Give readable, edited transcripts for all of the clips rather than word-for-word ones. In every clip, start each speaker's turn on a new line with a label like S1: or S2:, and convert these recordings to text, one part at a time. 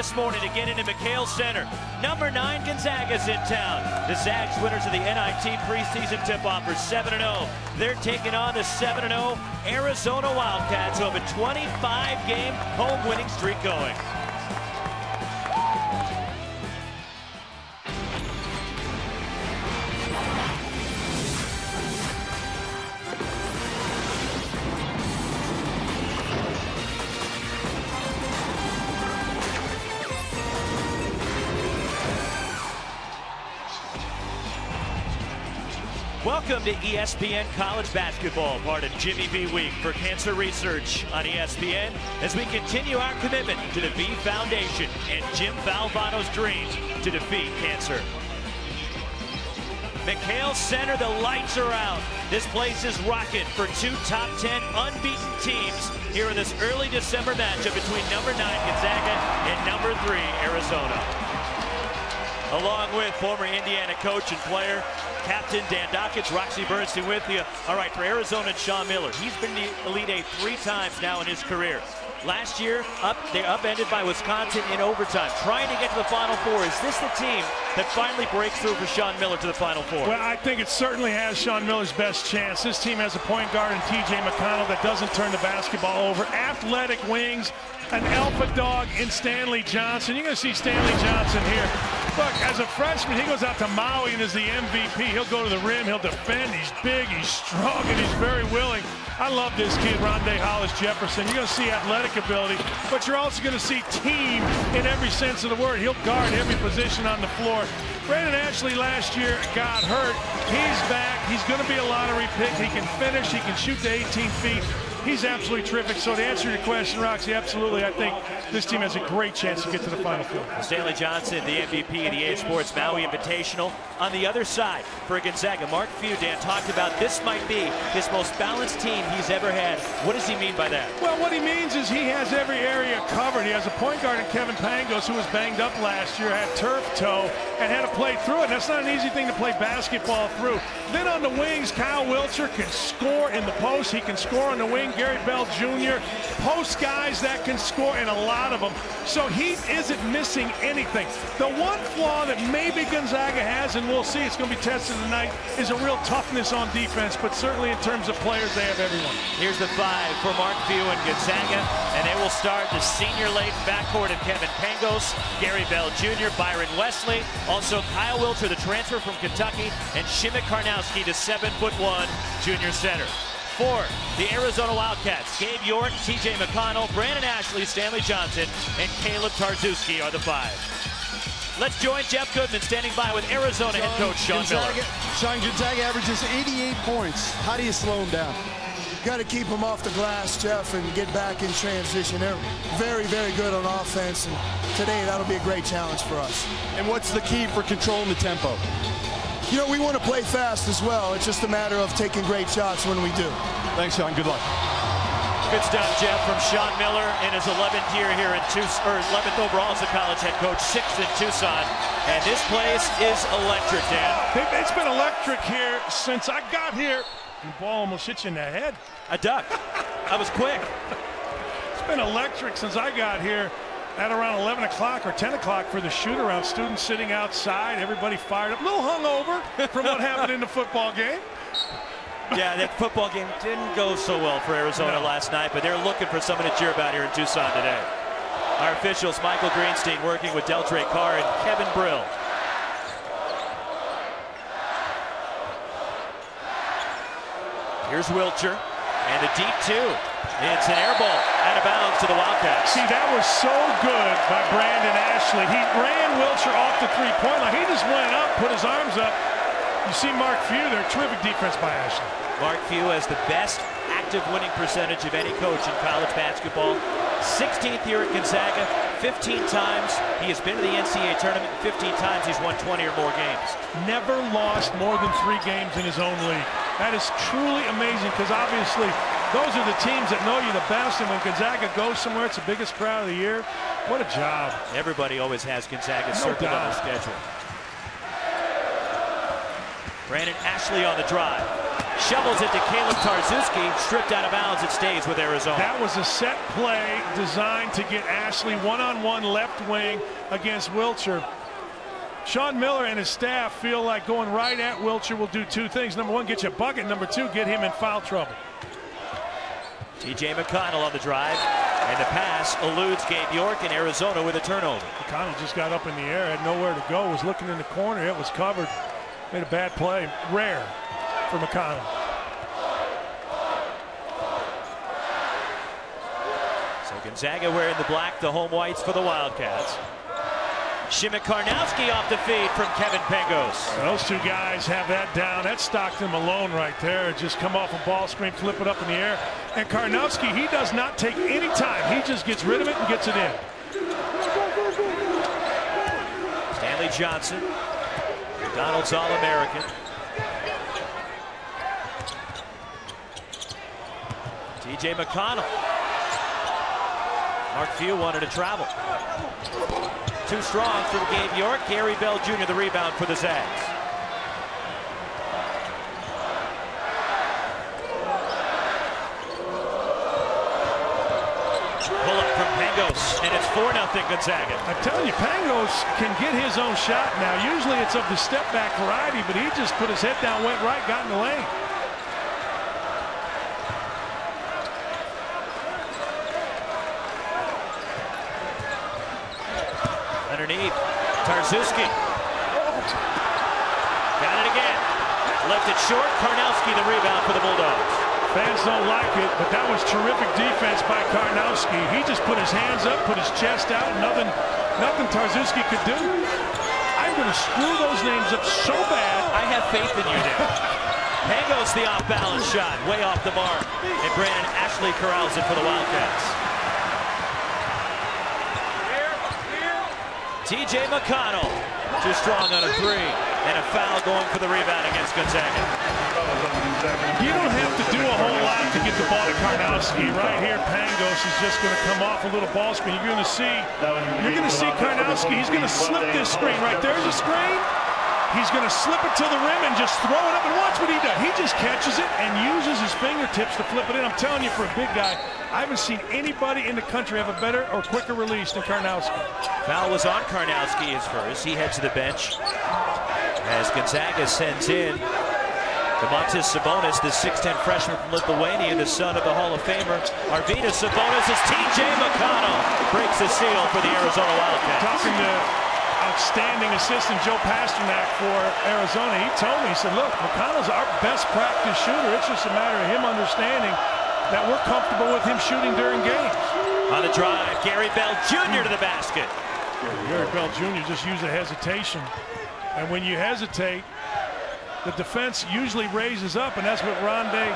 S1: this morning to get into McHale Center. Number 9 Gonzaga's in town. The Zags winners of the NIT preseason tip-off are 7-0. They're taking on the 7-0 Arizona Wildcats, who have a 25-game home winning streak going. Welcome to ESPN College Basketball, part of Jimmy V Week for Cancer Research on ESPN, as we continue our commitment to the V Foundation and Jim Valvano's dream to defeat cancer. McHale Center, the lights are out. This place is rocking for 2 top 10 unbeaten teams here in this early December matchup between number 9 Gonzaga and number 3 Arizona. Along with former Indiana coach and player, Captain Dan Dockett, Roxy Bernstein with you. All right, for Arizona and Sean Miller, he's been the Elite Eight 3 times now in his career. Last year, they upended by Wisconsin in overtime, trying to get to the Final Four. Is this the team that finally breaks through for Sean Miller to the Final Four?
S2: Well, I think it certainly has Sean Miller's best chance. This team has a point guard in T.J. McConnell that doesn't turn the basketball over. Athletic wings, an alpha dog in Stanley Johnson. You're going to see Stanley Johnson here. Look, as a freshman, he goes out to Maui and is the MVP. He'll go to the rim, he'll defend, he's big, he's strong, and he's very willing. I love this kid, Rondé Hollis-Jefferson. You're going to see athletic ability, but you're also going to see team in every sense of the word. He'll guard every position on the floor. Brandon Ashley last year got hurt. He's back. He's going to be a lottery pick. He can finish. He can shoot to 18 feet. He's absolutely terrific. So to answer your question, Roxy, absolutely, I think this team has a great chance to get to the Final Four.
S1: Stanley Johnson, the MVP of the EA Sports Maui Invitational. On the other side, for Gonzaga, Mark Few, Dan talked about this might be his most balanced team he's ever had. What does he mean by that?
S2: Well, what he means is he has every area covered. He has a point guard in Kevin Pangos, who was banged up last year, had turf toe, and had to play through it. That's not an easy thing to play basketball through. Then on the wings, Kyle Wiltshire can score in the post. He can score on the wing. Gary Bell Jr., post guys that can score, and a lot of them. So he isn't missing anything. The one flaw that maybe Gonzaga has, and we'll see, it's going to be tested tonight, is a real toughness on defense, but certainly in terms of players, they have everyone.
S1: Here's the 5 for Mark Few and Gonzaga, and they will start the senior late backcourt of Kevin Pangos, Gary Bell Jr., Byron Wesley, also Kyle Wiltshire, the transfer from Kentucky, and Shimmick Karnowski, the 7'1" junior center. 4, the Arizona Wildcats, Gabe York, T.J. McConnell, Brandon Ashley, Stanley Johnson, and Caleb Tarczewski are the 5. Let's join Jeff Goodman standing by with Arizona head coach Sean Miller.
S3: Sean, Gonzaga averages 88 points. How do you slow him down?
S4: Got to keep them off the glass, Jeff, and get back in transition. They're very, very good on offense, and today that'll be a great challenge for us.
S3: And what's the key for controlling the tempo?
S4: You know, we want to play fast as well. It's just a matter of taking great shots when we do.
S3: Thanks, Sean. Good luck.
S1: Good stuff, Jeff, from Sean Miller in his 11th year here in 11th overall as a college head coach, 6th in Tucson. And this place is electric, Dan.
S2: It's been electric here since I got here. The ball almost hit you in the head.
S1: I ducked. I was quick.
S2: It's been electric since I got here at around 11 o'clock or 10 o'clock for the shoot-around. Students sitting outside, everybody fired up. A little hungover from what happened in the football game.
S1: Yeah, that football game didn't go so well for Arizona last night, but they're looking for someone to cheer about here in Tucson today. Our officials, Michael Greenstein, working with Deltre Carr and Kevin Brill. Here's Wiltshire, and a deep 2. It's an air ball out of bounds to the Wildcats.
S2: See, that was so good by Brandon Ashley. He ran Wiltshire off the three-point line. He just went up, put his arms up. You see Mark Few there, terrific defense by Ashley.
S1: Mark Few has the best active winning percentage of any coach in college basketball. 16th year at Gonzaga, 15 times. He has been to the NCAA tournament, 15 times he's won 20 or more games.
S2: Never lost more than 3 games in his own league. That is truly amazing, because obviously those are the teams that know you the best, and when Gonzaga goes somewhere, it's the biggest crowd of the year. What a job.
S1: Everybody always has Gonzaga circled on their schedule. Brandon Ashley on the drive. Shovels it to Caleb Tarczewski. Stripped out of bounds. It stays with Arizona.
S2: That was a set play designed to get Ashley one-on-one left wing against Wilcher. Sean Miller and his staff feel like going right at Wilcher will do two things. Number one, get you a bucket. Number two, get him in foul trouble.
S1: TJ McConnell on the drive. And the pass eludes Gabe York, in Arizona with a turnover.
S2: McConnell just got up in the air, had nowhere to go, was looking in the corner. It was covered. Made a bad play. Rare for McConnell.
S1: So Gonzaga wearing the black, the home whites for the Wildcats. Shimon Karnowski off the feed from Kevin Pangos.
S2: Those two guys have that down. That's Stockton Malone right there. Just come off a ball screen, flip it up in the air. And Karnowski, he does not take any time. He just gets rid of it and gets it in.
S1: Stanley Johnson, McDonald's All-American. TJ McConnell. Mark Few wanted to travel. Too strong from Gabe York. Gary Bell Jr. the rebound for the Zags. Pull up from Pangos, and it's 4-0 Gonzaga.
S2: I'm telling you, Pangos can get his own shot now. Usually it's of the step back variety, but he just put his head down, went right, got in the lane.
S1: Underneath, Tarczewski. Got it again. Left it short. Karnowski the rebound for the Bulldogs.
S2: Fans don't like it, but that was terrific defense by Karnowski. He just put his hands up, put his chest out. Nothing Tarczewski could do. I'm going to screw those names up so bad.
S1: I have faith in you, Dick. Pangos the off-balance shot, way off the mark. And Brandon Ashley corrals it for the Wildcats. TJ McConnell, too strong on a three, and a foul going for the rebound against Gonzaga.
S2: You don't have to do a whole lot to get the ball to Karnowski. Right here, Pangos is just going to come off a little ball screen. You're going to see Karnowski. He's going to slip this screen. Right there's a screen. He's going to slip it to the rim and just throw it up, and watch what he does. He just catches it and uses his fingertips to flip it in. I'm telling you, for a big guy, I haven't seen anybody in the country have a better or quicker release than Karnowski.
S1: Foul was on Karnowski his first. He heads to the bench as Gonzaga sends in Domantas Sabonis, the 6'10 freshman from Lithuania, the son of the Hall of Famer Arvydas Sabonis, as TJ McConnell breaks the seal for the Arizona Wildcats.
S2: Talking to outstanding assistant Joe Pasternak for Arizona, he told me, he said, look, McConnell's our best practice shooter. It's just a matter of him understanding that we're comfortable with him shooting during games.
S1: On the drive, Gary Bell Jr. to the basket.
S2: Gary Bell Jr. just used a hesitation. And when you hesitate, the defense usually raises up, and that's what Rondé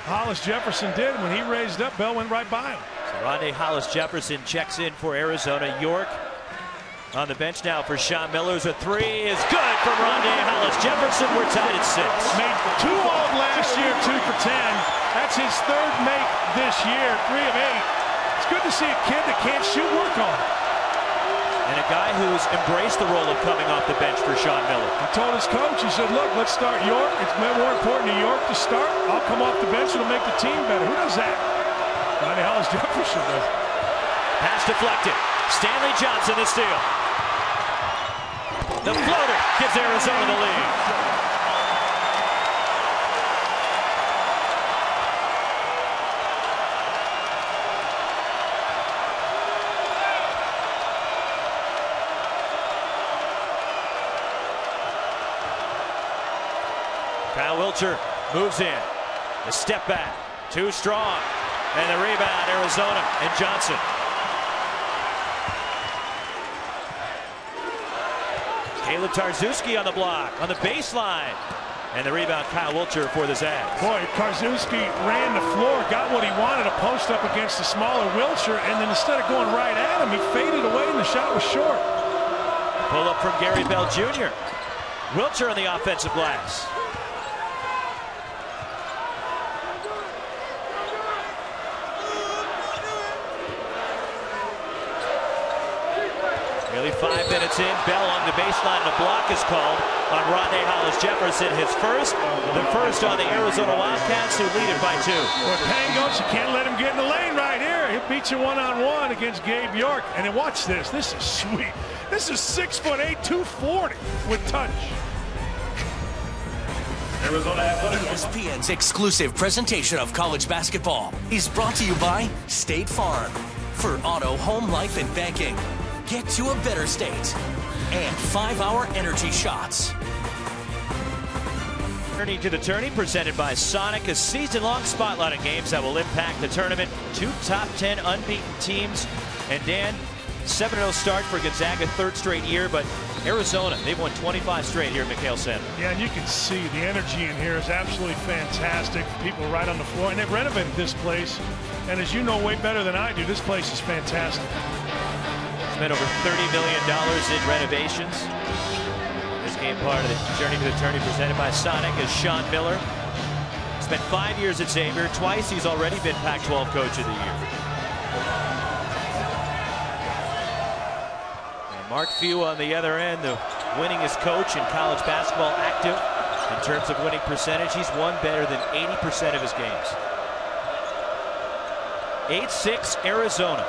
S2: Hollis Jefferson did. When he raised up, Bell went right by him.
S1: So Rondé Hollis Jefferson checks in for Arizona. York on the bench now for Sean Miller's. A three is good from Rondé Hollis Jefferson. We're tied at 6.
S2: Made 2 all last year, 2 for 10. That's his 3rd make this year, 3 of 8. It's good to see a kid that can't shoot work on it.
S1: And a guy who's embraced the role of coming off the bench for Sean Miller.
S2: He told his coach, he said, look, let's start York. It's more important to York to start. I'll come off the bench. It'll make the team better. Who does that? Rondé Hollis Jefferson does.
S1: Pass deflected. Stanley Johnson the steal. The floater gives Arizona the lead. Kyle Wilcher moves in. The step back, too strong. And the rebound, Arizona and Johnson. Caleb Tarczewski on the block, on the baseline. And the rebound, Kyle Wilcher for the Zags.
S2: Boy, Tarczewski ran the floor, got what he wanted, a post up against the smaller Wilcher, and then instead of going right at him, he faded away and the shot was short.
S1: Pull up from Gary Bell Jr. Wilcher on the offensive glass. Nearly 5 minutes in, Bell on the baseline, and a block is called on Rodney Hollis-Jefferson. The first on the Arizona Wildcats, who lead it by 2.
S2: Well, Pangos, you can't let him get in the lane right here. He'll beat you one-on-one against Gabe York. And then watch this. This is sweet. This is 6'8", 240 with touch.
S5: ESPN's exclusive presentation of college basketball is brought to you by State Farm. For auto, home, life, and banking, get to a better state. And 5-Hour Energy Shots.
S1: Turning to the tourney, presented by Sonic, a season-long spotlight on games that will impact the tournament. 2 top 10 unbeaten teams. And Dan, 7-0 start for Gonzaga, 3rd straight year, but Arizona, they've won 25 straight here at McHale Center.
S2: Yeah, and you can see the energy in here is absolutely fantastic. People right on the floor, and they've renovated this place. And as you know way better than I do, this place is fantastic.
S1: Spent over $30 million in renovations. This game part of the Journey to the Tourney presented by Sonic is Sean Miller. Spent 5 years at Xavier. Twice he's already been Pac-12 Coach of the Year. And Mark Few on the other end, the winningest coach in college basketball, active in terms of winning percentage. He's won better than 80% of his games. 8-6 Arizona.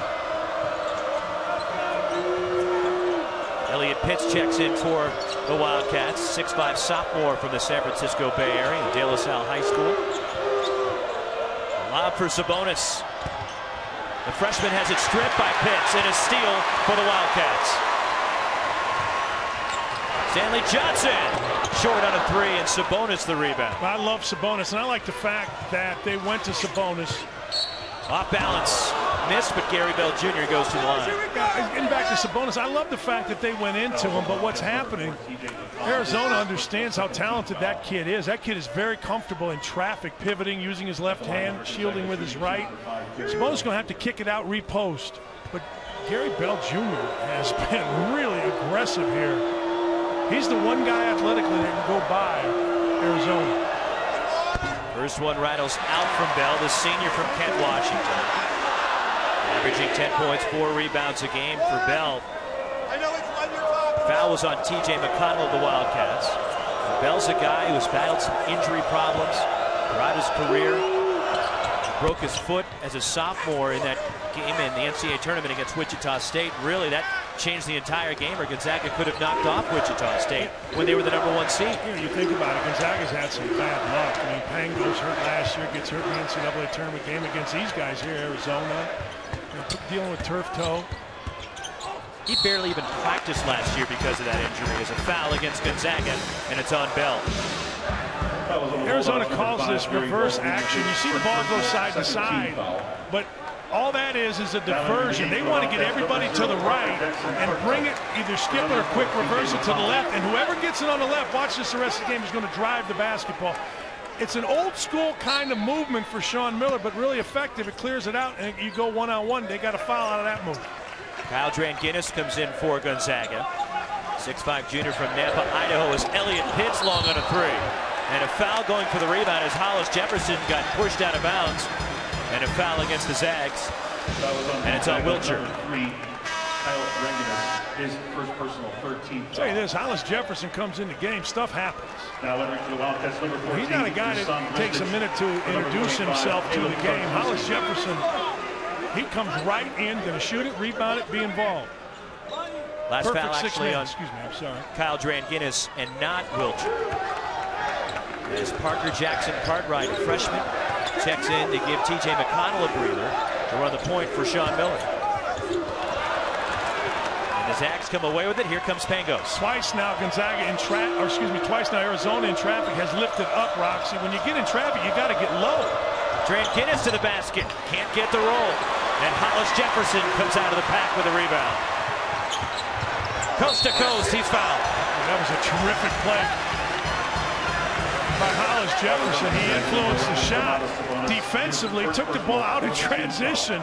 S1: Elliot Pitts checks in for the Wildcats. 6'5" sophomore from the San Francisco Bay Area, De La Salle High School. Lob for Sabonis. The freshman has it stripped by Pitts, and a steal for the Wildcats. Stanley Johnson short on a 3, and Sabonis the rebound.
S2: I love Sabonis, and I like the fact that they went to Sabonis.
S1: Off balance, missed, but Gary Bell Jr. goes to the line.
S2: Getting back to Sabonis, I love the fact that they went into him, but what's happening, Arizona understands how talented that kid is. That kid is very comfortable in traffic, pivoting, using his left hand, shielding with his right. Sabonis is going to have to kick it out, repost. But Gary Bell Jr. has been really aggressive here. He's the one guy athletically that can go by Arizona.
S1: First one rattles out from Bell, the senior from Kent, Washington. Averaging 10 points, 4 rebounds a game for Bell. Foul was on TJ McConnell of the Wildcats. Bell's a guy who's battled some injury problems throughout his career. He broke his foot as a sophomore in that game in the NCAA tournament against Wichita State. Really, that changed the entire game, or Gonzaga could have knocked off Wichita State when they were the #1 seed.
S2: Yeah, you think about it, Gonzaga's had some bad luck. I mean, Pango's hurt last year, gets hurt in the NCAA tournament game against these guys here, Arizona. Dealing with turf toe.
S1: He barely even practiced last year because of that injury. It's a foul against Gonzaga, and it's on Bell.
S2: Arizona calls this reverse action. You see the ball go side to side, but all that is a diversion. They want to get everybody to the right and bring it, either skip it or quick reverse it to the left. And whoever gets it on the left, watch this the rest of the game, is going to drive the basketball. It's an old school kind of movement for Sean Miller, but really effective. It clears it out, and you go one-on-one. They got a foul out of that move.
S1: Kyle Dranginis comes in for Gonzaga. 6'5" junior from Nampa, Idaho, is Elliot Pitts long on a 3. And a foul going for the rebound as Hollis-Jefferson got pushed out of bounds. And a foul against the Zags. And it's on Wiltshire.
S6: His first personal 13.
S2: I'll tell you this, Hollis-Jefferson comes in the game, stuff happens. He's not a guy that takes a minute to introduce himself to the game. Hollis-Jefferson, he comes right in, going to shoot it, rebound it, be involved.
S1: Last
S2: Perfect
S1: foul actually on Kyle Dranginis and not Wiltshire. As Parker Jackson Cartwright, freshman, checks in to give TJ McConnell a breather to run the point for Sean Miller. And the Zags come away with it. Here comes Pangos.
S2: Twice now Gonzaga in traffic, or excuse me, twice now Arizona in traffic has lifted up, Roxy. When you get in traffic, you got to get low.
S1: Dranginis to the basket, can't get the roll. And Hollis-Jefferson comes out of the pack with a rebound. Coast to coast, he's fouled.
S2: That was a terrific play by Hollis-Jefferson. He influenced the shot defensively, took the ball out in transition,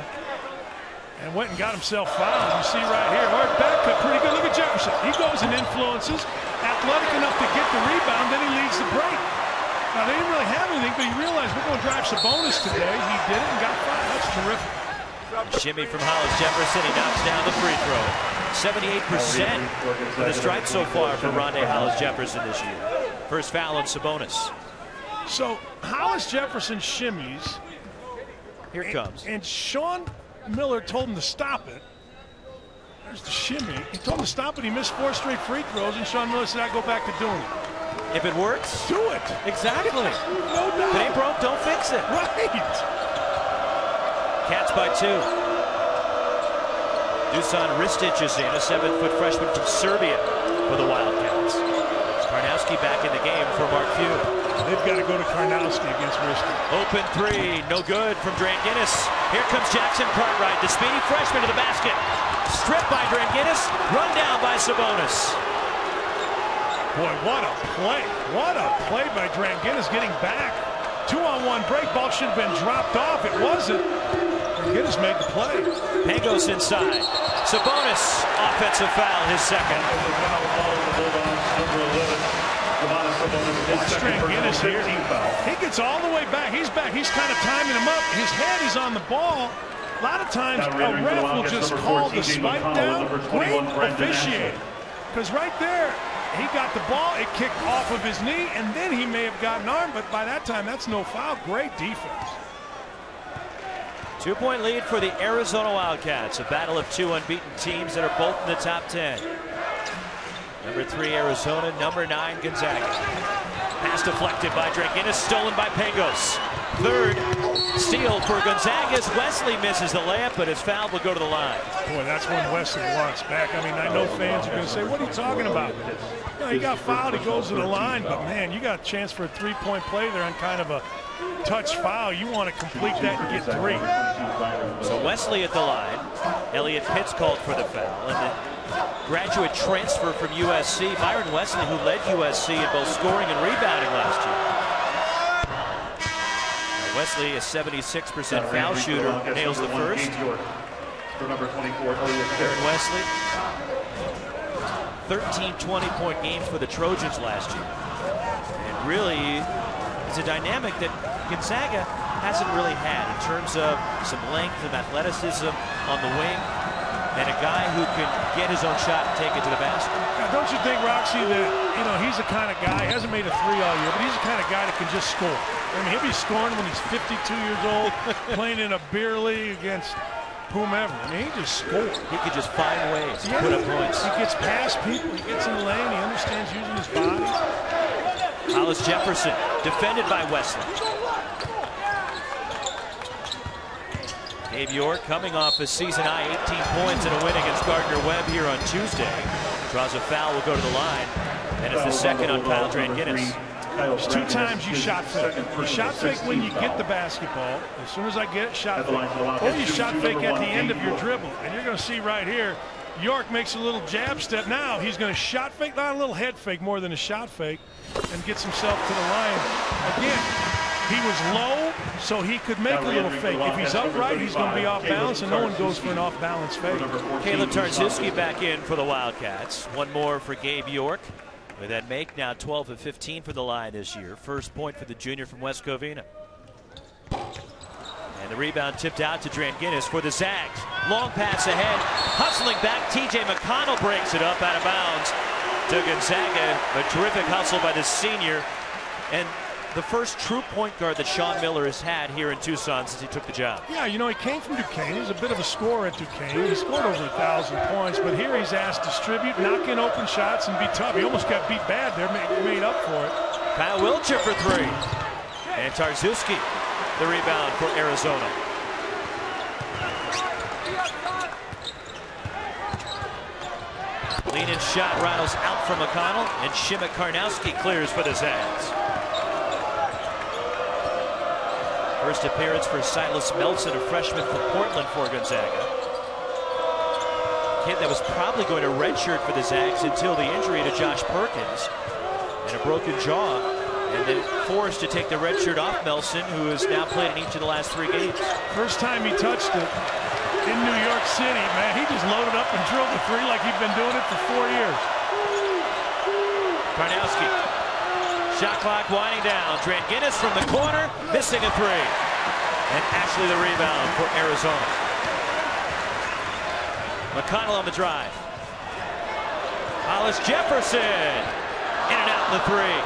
S2: and went and got himself fouled. You see right here, hard back cut, pretty good. Look at Jefferson. He goes and influences, athletic enough to get the rebound, then he leads the break. Now, they didn't really have anything, but he realized we're going to drive Sabonis today. He did it and got fouled. That's terrific.
S1: Shimmy from Hollis Jefferson. He knocks down the free throw. 78% of the strike so far for Rondé Hollis Jefferson this year. First foul on Sabonis.
S2: So Hollis Jefferson shimmies.
S1: Here it comes.
S2: And Sean Miller told him to stop it. There's the shimmy. He told him to stop it. He missed 4 straight free throws, and Sean Miller said, "I go back to doing it."
S1: If it works,
S2: do it.
S1: Exactly.
S2: No doubt.
S1: If it ain't broke, don't fix it.
S2: Right.
S1: Cats by 2. Dusan Ristic is in, a 7-foot freshman from Serbia for the Wildcats. Karnowski back in the game for Mark Few.
S2: They've got to go to Karnowski against Ristic.
S1: Open 3, no good from Dranginis. Here comes Jackson Cartwright, the speedy freshman to the basket. Stripped by Dranginis, run down by Sabonis.
S2: Boy, what a play. What a play by Dranginis getting back. 2-on-1 break. Ball should have been dropped off. It wasn't. Dranginis made the play.
S1: Pangos inside. Sabonis, offensive foul, his second.
S2: Watch Dranginis here. He gets all the way back. He's back. He's kind of timing him up. His head is on the ball. A lot of times a ref will just call the spike down. Great officiating. Because right there, he got the ball, it kicked off of his knee, and then he may have gotten armed, but by that time, that's no foul. Great defense.
S1: 2-point lead for the Arizona Wildcats, a battle of 2 unbeaten teams that are both in the top 10. Number 3, Arizona. Number 9, Gonzaga. Pass deflected by Dranginis, stolen by Pangos. Third steal for Gonzaga's. Wesley misses the layup, but his foul will go to the line.
S2: Boy, that's when Wesley wants back. I mean, I know fans are going to say, "What are you talking about?" You know, he got fouled, he goes to the line, but man, you got a chance for a 3-point play there on kind of a touch foul. You want to complete that and get 3.
S1: So Wesley at the line. Elliot Pitts called for the foul, and the graduate transfer from USC, Byron Wesley, who led USC in both scoring and rebounding last year. Wesley, a 76% foul shooter, nails the first. Byron Wesley, 13 20-point games for the Trojans last year. And really, it's a dynamic that Gonzaga hasn't really had in terms of some length and athleticism on the wing, and a guy who can get his own shot and take it to the basket.
S2: Now, don't you think, Roxy, that, you know, he's the kind of guy, he hasn't made a 3 all year, but he's the kind of guy that can just score. I mean, he'll be scoring when he's 52 years old, playing in a beer league against whomever. I mean, he just scores.
S1: He can just find ways to put up points.
S2: He gets past people, he gets in the lane, he understands using his body.
S1: Hollis Jefferson, defended by Wesley. Gabe York coming off a season-high 18 points in a win against Gardner-Webb here on Tuesday. Draws a foul, will go to the line. And it's the second on Kyle Dranginis.
S2: There's 2 times you shot fake. You shot fake when you get the basketball. As soon as I get it, shot fake. Or you shot fake at the end of your dribble. And you're going to see right here, York makes a little jab step. Now he's going to shot fake, not a little head fake more than a shot fake, and gets himself to the line. Again, he was low, so he could make a little fake. If he's upright, he's going to be off balance, and no one goes for an off-balance fake.
S1: Caleb Tarczewski back in for the Wildcats. One more for Gabe York. With that make, now 12 of 15 for the line this year. First point for the junior from West Covina. And the rebound tipped out to Dranginis for the Zags. Long pass ahead, hustling back. TJ McConnell breaks it up out of bounds to Gonzaga. A terrific hustle by the senior. And the first true point guard that Sean Miller has had here in Tucson since he took the job.
S2: Yeah, you know, he came from Duquesne. He was a bit of a scorer at Duquesne. He scored over 1,000 points, but here he's asked to distribute, knock in open shots, and be tough. He almost got beat bad there, made up for it.
S1: Kyle Wiltshire for 3. And Tarczewski, the rebound for Arizona. Lean-in shot rattles out from McConnell, and Shimmick Karnowski clears for the Zags. First appearance for Silas Melson, a freshman from Portland for Gonzaga. Kid that was probably going to redshirt for the Zags until the injury to Josh Perkins and a broken jaw, and then forced to take the redshirt off Melson, who has now played in each of the last 3 games.
S2: First time he touched it in New York City, man, he just loaded up and drilled a 3 like he'd been doing it for 4 years.
S1: Karnowski. Shot clock winding down. Dranginis from the corner, missing a 3. And Ashley the rebound for Arizona. McConnell on the drive. Hollis Jefferson. In and out in the three.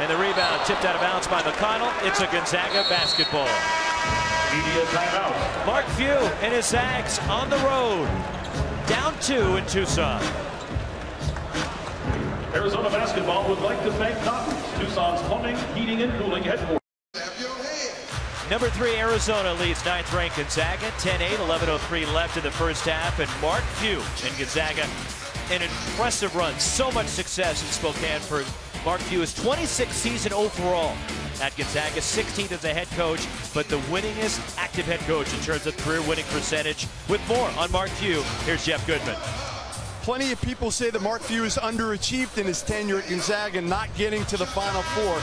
S1: And the rebound tipped out of bounds by McConnell. It's a Gonzaga basketball.
S6: Media timeout.
S1: Mark Few and his Zags on the road. Down 2 in Tucson.
S6: Arizona basketball would like to thank Cotton, Tucson's plumbing, heating, and cooling headquarters.
S1: Number 3 Arizona leads 9th-ranked Gonzaga. 10-8, 11:03 left in the first half. And Mark Few and Gonzaga, an impressive run. So much success in Spokane for Mark Few. His 26th season overall at Gonzaga, 16th as a head coach, but the winningest active head coach in terms of career winning percentage. With more on Mark Few, here's Jeff Goodman.
S3: Plenty of people say that Mark Few has underachieved in his tenure at Gonzaga, not getting to the Final Four.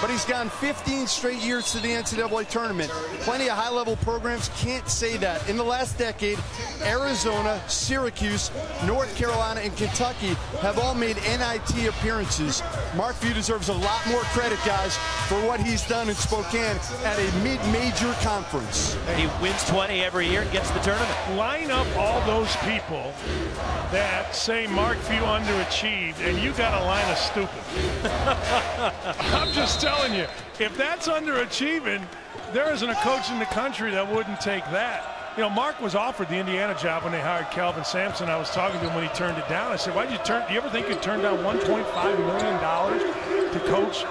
S3: But he's gone 15 straight years to the NCAA tournament. Plenty of high-level programs can't say that. In the last decade, Arizona, Syracuse, North Carolina, and Kentucky have all made NIT appearances. Mark Few deserves a lot more credit, guys, for what he's done in Spokane at a mid-major conference.
S1: He wins 20 every year and gets the tournament.
S2: Line up all those people that say Mark Few underachieved, and you got a line of stupid. I'm just telling you, if that's underachieving, there isn't a coach in the country that wouldn't take that. You know, Mark was offered the Indiana job when they hired Kelvin Sampson. I was talking to him when he turned it down. I said, "Why'd you turn? Do you ever think you'd turn down $1.5 million to coach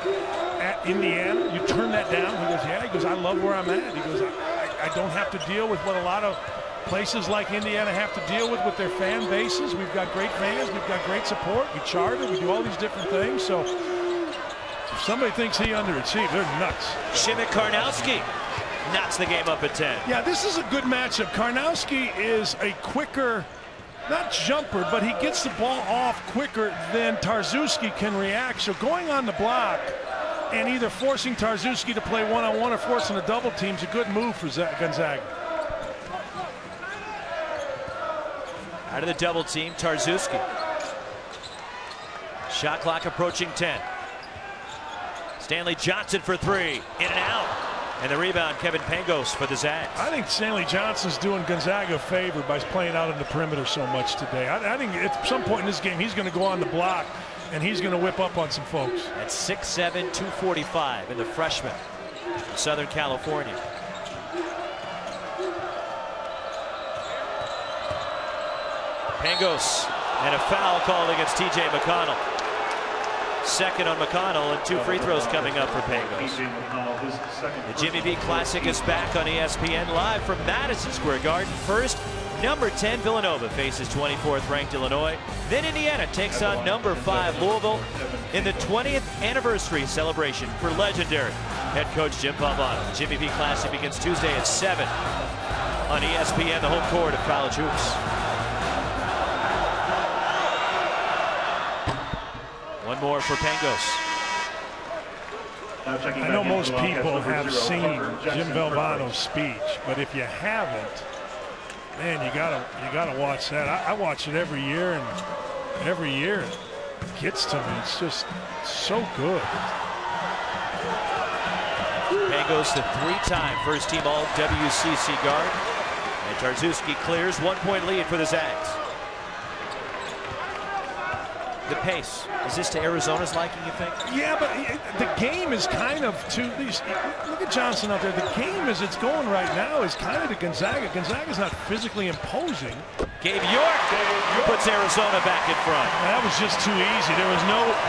S2: at Indiana? You turn that down?" He goes, "Yeah." He goes, "I love where I'm at." He goes, I don't have to deal with what a lot of places like Indiana have to deal with their fan bases. We've got great fans. We've got great support. We charter. We do all these different things. So if somebody thinks he underachieved, they're nuts."
S1: Shimmick Karnowski knocks the game up at 10.
S2: Yeah, this is a good matchup. Karnowski is a quicker, not jumper, but he gets the ball off quicker than Tarczewski can react. So going on the block and either forcing Tarczewski to play one-on-one or forcing a double team is a good move for Gonzaga.
S1: Out of the double team, Tarczewski. Shot clock approaching 10. Stanley Johnson for 3. In and out. And the rebound, Kevin Pangos for the Zags.
S2: I think Stanley Johnson's doing Gonzaga a favor by playing out on the perimeter so much today. I think at some point in this game, he's going to go on the block, and he's going to whip up on some folks.
S1: At 6'7", 245, and the freshman from Southern California. Pangos, and a foul called against TJ McConnell. Second on McConnell, and 2 free throws coming up for Pangos. The Jimmy V Classic is back on ESPN Live from Madison Square Garden. First, number 10 Villanova faces 24th ranked Illinois. Then Indiana takes on number 5 Louisville in the 20th anniversary celebration for legendary head coach Jim Valvano. The Jimmy V Classic begins Tuesday at 7 on ESPN, the home court of college hoops. One more for Pangos.
S2: I know most people have seen Jim Valvano's speech, but if you haven't, man, you gotta watch that. I watch it every year, and every year it gets to me. It's just so good.
S1: Pangos, the 3-time first-team All-WCC guard, and Tarczewski clears 1-point lead for the Zags. The pace, is this to Arizona's liking, you think?
S2: Yeah, but the game is kind of to these. Look at Johnson out there. The game as it's going right now is kind of to Gonzaga. Gonzaga's not physically imposing.
S1: Gabe York puts Arizona back in front.
S2: That was just too easy. There was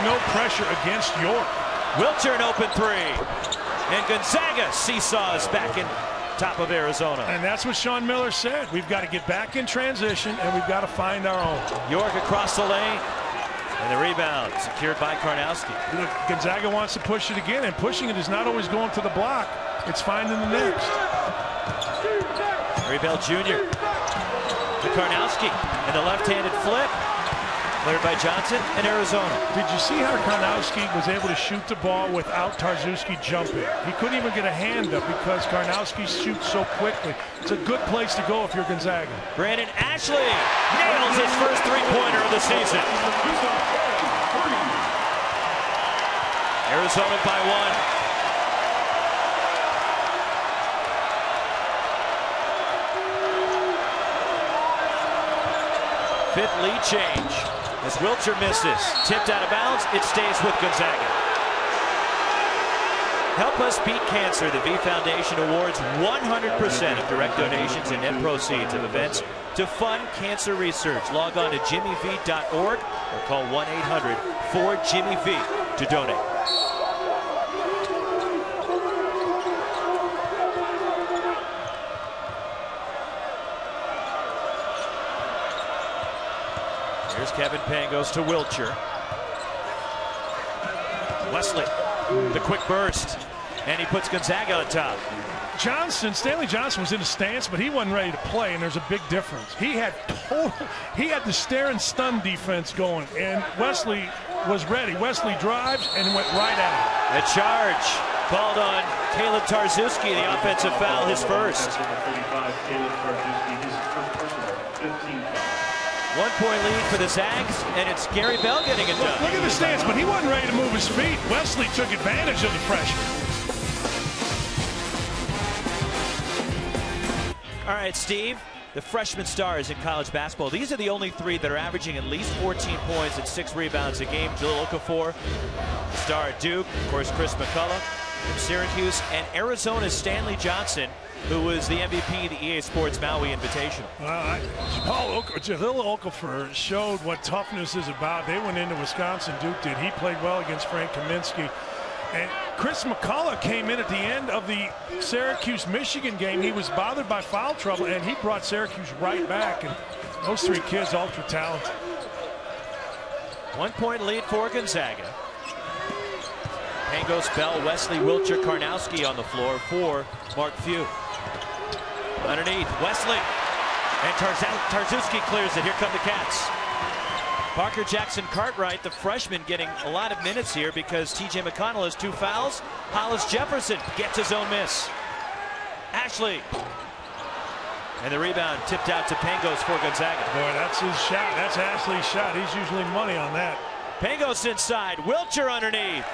S2: no pressure against York.
S1: Wilcher an open 3. And Gonzaga seesaws back in top of Arizona.
S2: And that's what Sean Miller said. We've got to get back in transition, and we've got to find our own.
S1: York across the lane. And the rebound secured by Karnowski.
S2: Gonzaga wants to push it again, and pushing it is not always going to the block. It's finding the next.
S1: Rebel Jr. to Karnowski. And the left-handed flip. Cleared by Johnson and Arizona.
S2: Did you see how Karnowski was able to shoot the ball without Tarczewski jumping? He couldn't even get a hand up because Karnowski shoots so quickly. It's a good place to go if you're Gonzaga.
S1: Brandon Ashley nails his first 3-pointer of the season. Arizona by 1. Fifth lead change as Wilcher misses. Tipped out of bounds. It stays with Gonzaga. Help Us Beat Cancer. The V Foundation awards 100% of direct donations and net proceeds of events to fund cancer research. Log on to jimmyv.org or call 1-800-4-JIMMY-V to donate. Here's Kevin Pangos to Wilcher. Wesley, the quick burst, and he puts Gonzaga on top.
S2: Stanley Johnson was in the stance, but he wasn't ready to play, and there's a big difference. He had the stare and stun defense going, and Wesley was ready. Wesley drives and went right at him.
S1: A charge called on Caleb Tarczewski, the offensive foul, his first. 1 point lead for the Zags, and it's Gary Bell getting it done.
S2: Look at the stance, but he wasn't ready to move his feet. Wesley took advantage of the freshman.
S1: All right, Steve, the freshman stars in college basketball. These are the only three that are averaging at least 14 points and 6 rebounds a game. Jalil Okafor, the star at Duke, of course, Chris McCullough from Syracuse, and Arizona's Stanley Johnson, who was the MVP of the EA Sports Maui Invitational.
S2: Jalil Okafor showed what toughness is about. They went into Wisconsin, Duke did. He played well against Frank Kaminsky. And Chris McCullough came in at the end of the Syracuse-Michigan game. He was bothered by foul trouble, and he brought Syracuse right back. And those three kids, ultra talented.
S1: 1 point lead for Gonzaga. Pangos, Bell, Wesley, Wilcher, Karnowski on the floor for Mark Few. Underneath, Wesley. And Tarczewski clears it. Here come the Cats. Parker Jackson Cartwright, the freshman, getting a lot of minutes here because T.J. McConnell has 2 fouls. Hollis Jefferson gets his own miss. Ashley. And the rebound tipped out to Pangos for Gonzaga.
S2: Boy, that's his shot. That's Ashley's shot. He's usually money on that.
S1: Pangos inside. Wilcher underneath.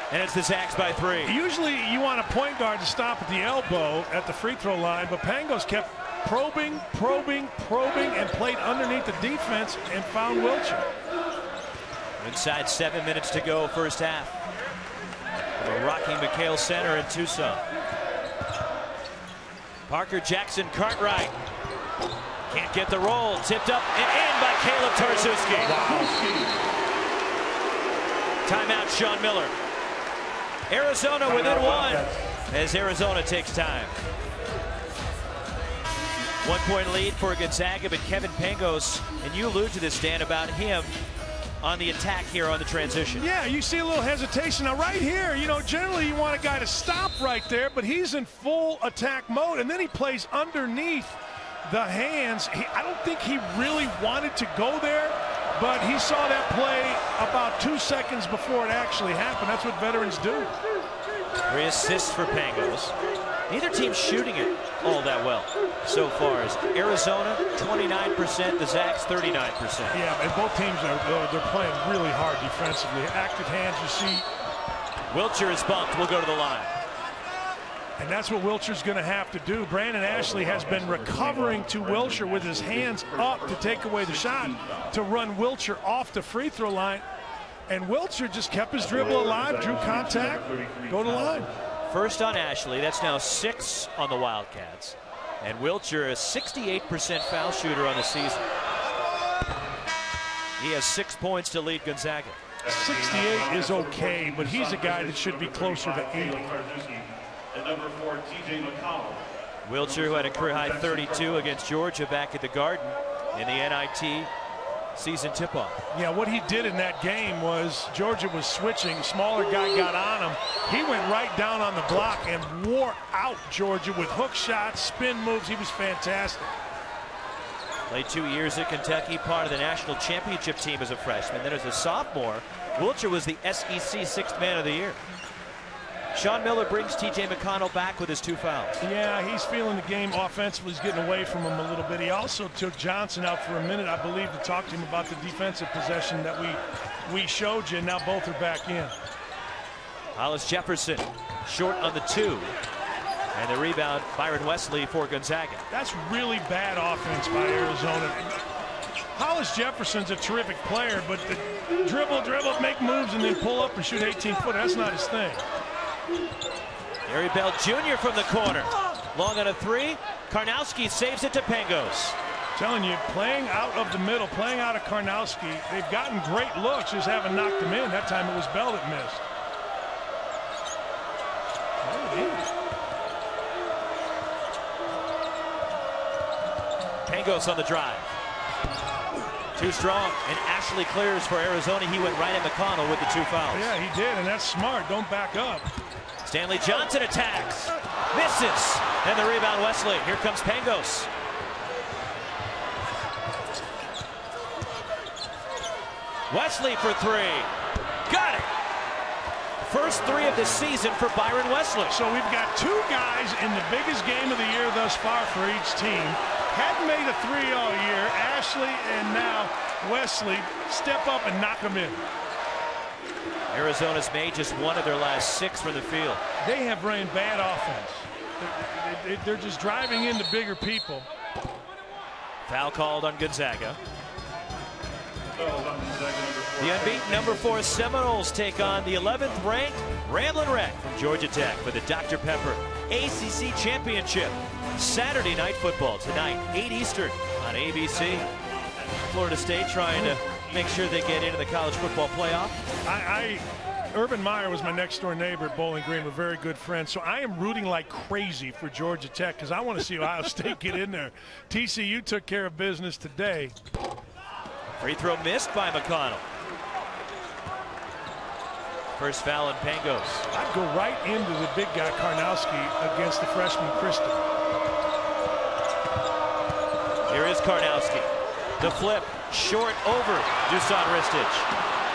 S1: And it's the Zags by 3.
S2: Usually you want a point guard to stop at the elbow at the free throw line, but Pangos kept probing, and played underneath the defense and found Wilcher.
S1: Inside 7 minutes to go, first half. From a Rocky McHale Center in Tucson. Parker Jackson Cartwright. Can't get the roll. Tipped up and in by Caleb Tarczewski. Wow. Timeout, Sean Miller. Arizona within 1 as Arizona takes time. 1 point lead for Gonzaga, but Kevin Pangos, and you allude to this, Dan, about him on the attack here on the transition.
S2: Yeah, you see a little hesitation. Now right here, you know, generally you want a guy to stop right there, but he's in full attack mode, and then he plays underneath the hands. I don't think he really wanted to go there, but he saw that play about 2 seconds before it actually happened. That's what veterans do.
S1: 3 assists for Pangos. Neither team's shooting it all that well so far. As Arizona 29%, the Zags 39%.
S2: Yeah, and both teams they're playing really hard defensively. Active hands, you see.
S1: Wilcher is bumped. We'll go to the line.
S2: And that's what Wilcher's going to have to do. Brandon Ashley has been recovering to Wilcher with his hands up to take away the shot, to run Wilcher off the free throw line. And Wilcher just kept his dribble alive, drew contact, go to the line.
S1: First on Ashley. That's now 6 on the Wildcats. And Wilcher, a 68% foul shooter on the season. He has 6 points to lead Gonzaga.
S2: 68 is okay, but he's a guy that should be closer to 80.
S6: Number 4, T.J. McConnell.
S1: Wilcher, who had a career-high 32 against Georgia back at the Garden in the NIT season tip-off.
S2: Yeah, what he did in that game was Georgia was switching. Smaller guy got on him. He went right down on the block and wore out Georgia with hook shots, spin moves. He was fantastic.
S1: Played 2 years at Kentucky, part of the national championship team as a freshman. Then as a sophomore, Wilcher was the SEC 6th man of the year. Sean Miller brings T.J. McConnell back with his 2 fouls.
S2: Yeah, he's feeling the game offensively. He's getting away from him a little bit. He also took Johnson out for a minute, I believe, to talk to him about the defensive possession that we showed you. Now both are back in.
S1: Hollis Jefferson short on the 2. And the rebound, Byron Wesley for Gonzaga.
S2: That's really bad offense by Arizona. Hollis Jefferson's a terrific player, but the dribble, make moves, and then pull up and shoot 18-footer, that's not his thing.
S1: Gary Bell Jr. from the corner. Long on a three. Karnowski saves it to Pangos.
S2: Telling you, playing out of the middle, playing out of Karnowski, they've gotten great looks, just haven't knocked them in. That time it was Bell that missed.
S1: Pangos on the drive. Too strong, and Ashley clears for Arizona. He went right at McConnell with the 2 fouls.
S2: Yeah, he did, and that's smart. Don't back up.
S1: Stanley Johnson attacks. Misses. And the rebound, Wesley. Here comes Pangos. Wesley for three. Got it. First three of the season for Byron Wesley.
S2: So we've got 2 guys in the biggest game of the year thus far for each team. Hadn't made a three all year. Ashley and now Wesley step up and knock them in.
S1: Arizona's made just 1 of their last 6 from the field.
S2: They have ran bad offense. They're just driving into bigger people.
S1: Foul called on Gonzaga. The unbeaten number 4 Seminoles take on the 11th ranked Ramblin' Wreck from Georgia Tech for the Dr. Pepper ACC Championship. Saturday night football tonight, 8 Eastern on ABC. Florida State trying to make sure they get into the college football playoff.
S2: Urban Meyer was my next door neighbor at Bowling Green. We're very good friends. So I am rooting like crazy for Georgia Tech because I want to see Ohio State get in there. TCU took care of business today.
S1: Free throw missed by McConnell. First foul on Pangos.
S2: I'd go right into the big guy Karnowski against the freshman Christie.
S1: Here is Karnowski. The flip, short over Dusan Ristic.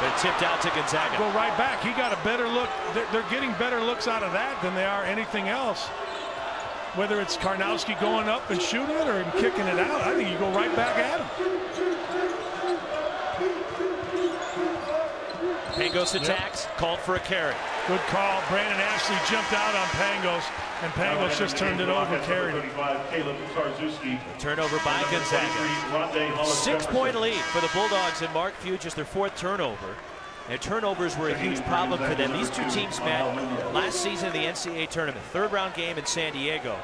S1: But tipped out to Gonzaga.
S2: Go right back. He got a better look. They're getting better looks out of that than they are anything else. Whether it's Karnowski going up and shooting it or him kicking it out, I think you go right back at him.
S1: Pangos attacks, called for a carry.
S2: Good call. Brandon Ashley jumped out on Pangos, and Pangos just turned it over, carried it.
S1: Turnover by Gonzaga. 6-point lead for the Bulldogs, and Mark Few just their 4th turnover. And turnovers were a huge problem for them. These 2 teams met last season in the NCAA tournament, 3rd round game in San Diego.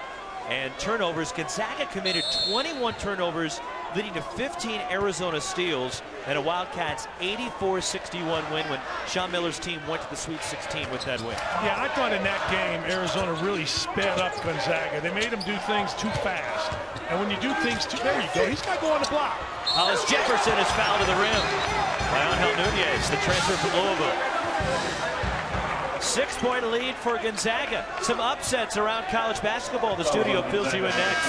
S1: And turnovers, Gonzaga committed 21 turnovers, leading to 15 Arizona steals and a Wildcats 84-61 win when Sean Miller's team went to the Sweet 16 with that win.
S2: Yeah, I thought in that game Arizona really sped up Gonzaga. They made them do things too fast. And when you do things too, there you go. He's got to go on the block.
S1: Hollis Jefferson is fouled to the rim by Angel Nunez, the transfer from Louisville. 6-point lead for Gonzaga. Some upsets around college basketball. The studio fills you in next.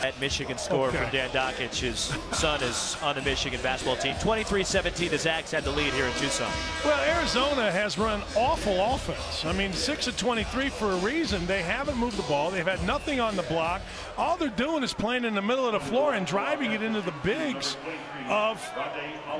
S1: At Michigan score from Dan Dockich. His son is on the Michigan basketball team. 23-17, the Zags had the lead here in Tucson.
S2: Well, Arizona has run awful offense. I mean, 6 of 23 for a reason. They haven't moved the ball. They've had nothing on the block. All they're doing is playing in the middle of the floor and driving it into the bigs of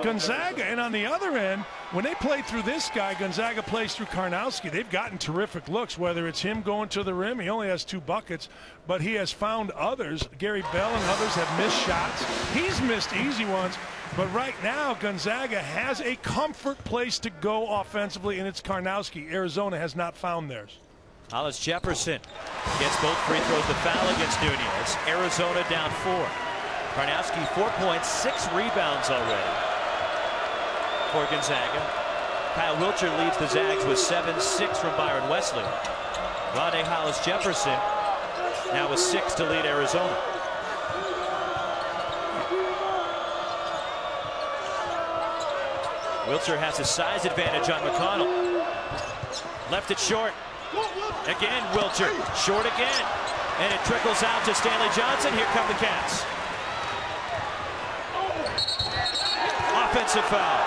S2: Gonzaga. And on the other end, when they play through this guy, Gonzaga plays through Karnowski. They've gotten terrific looks, whether it's him going to the rim. He only has 2 buckets, but he has found others. Gary Bell and others have missed shots. He's missed easy ones. But right now, Gonzaga has a comfort place to go offensively, and it's Karnowski. Arizona has not found theirs.
S1: Hollis Jefferson gets both free throws. The foul against Nunez. Arizona down 4. Karnowski 4 points, 6 rebounds already for Gonzaga. Kyle Wilcher leads the Zags with 7-6 from Byron Wesley. Rondé Hollis Jefferson now with 6 to lead Arizona. Wilcher has a size advantage on McConnell. Left it short. Again, Wilcher. Short again. And it trickles out to Stanley Johnson. Here come the Cats. Offensive foul.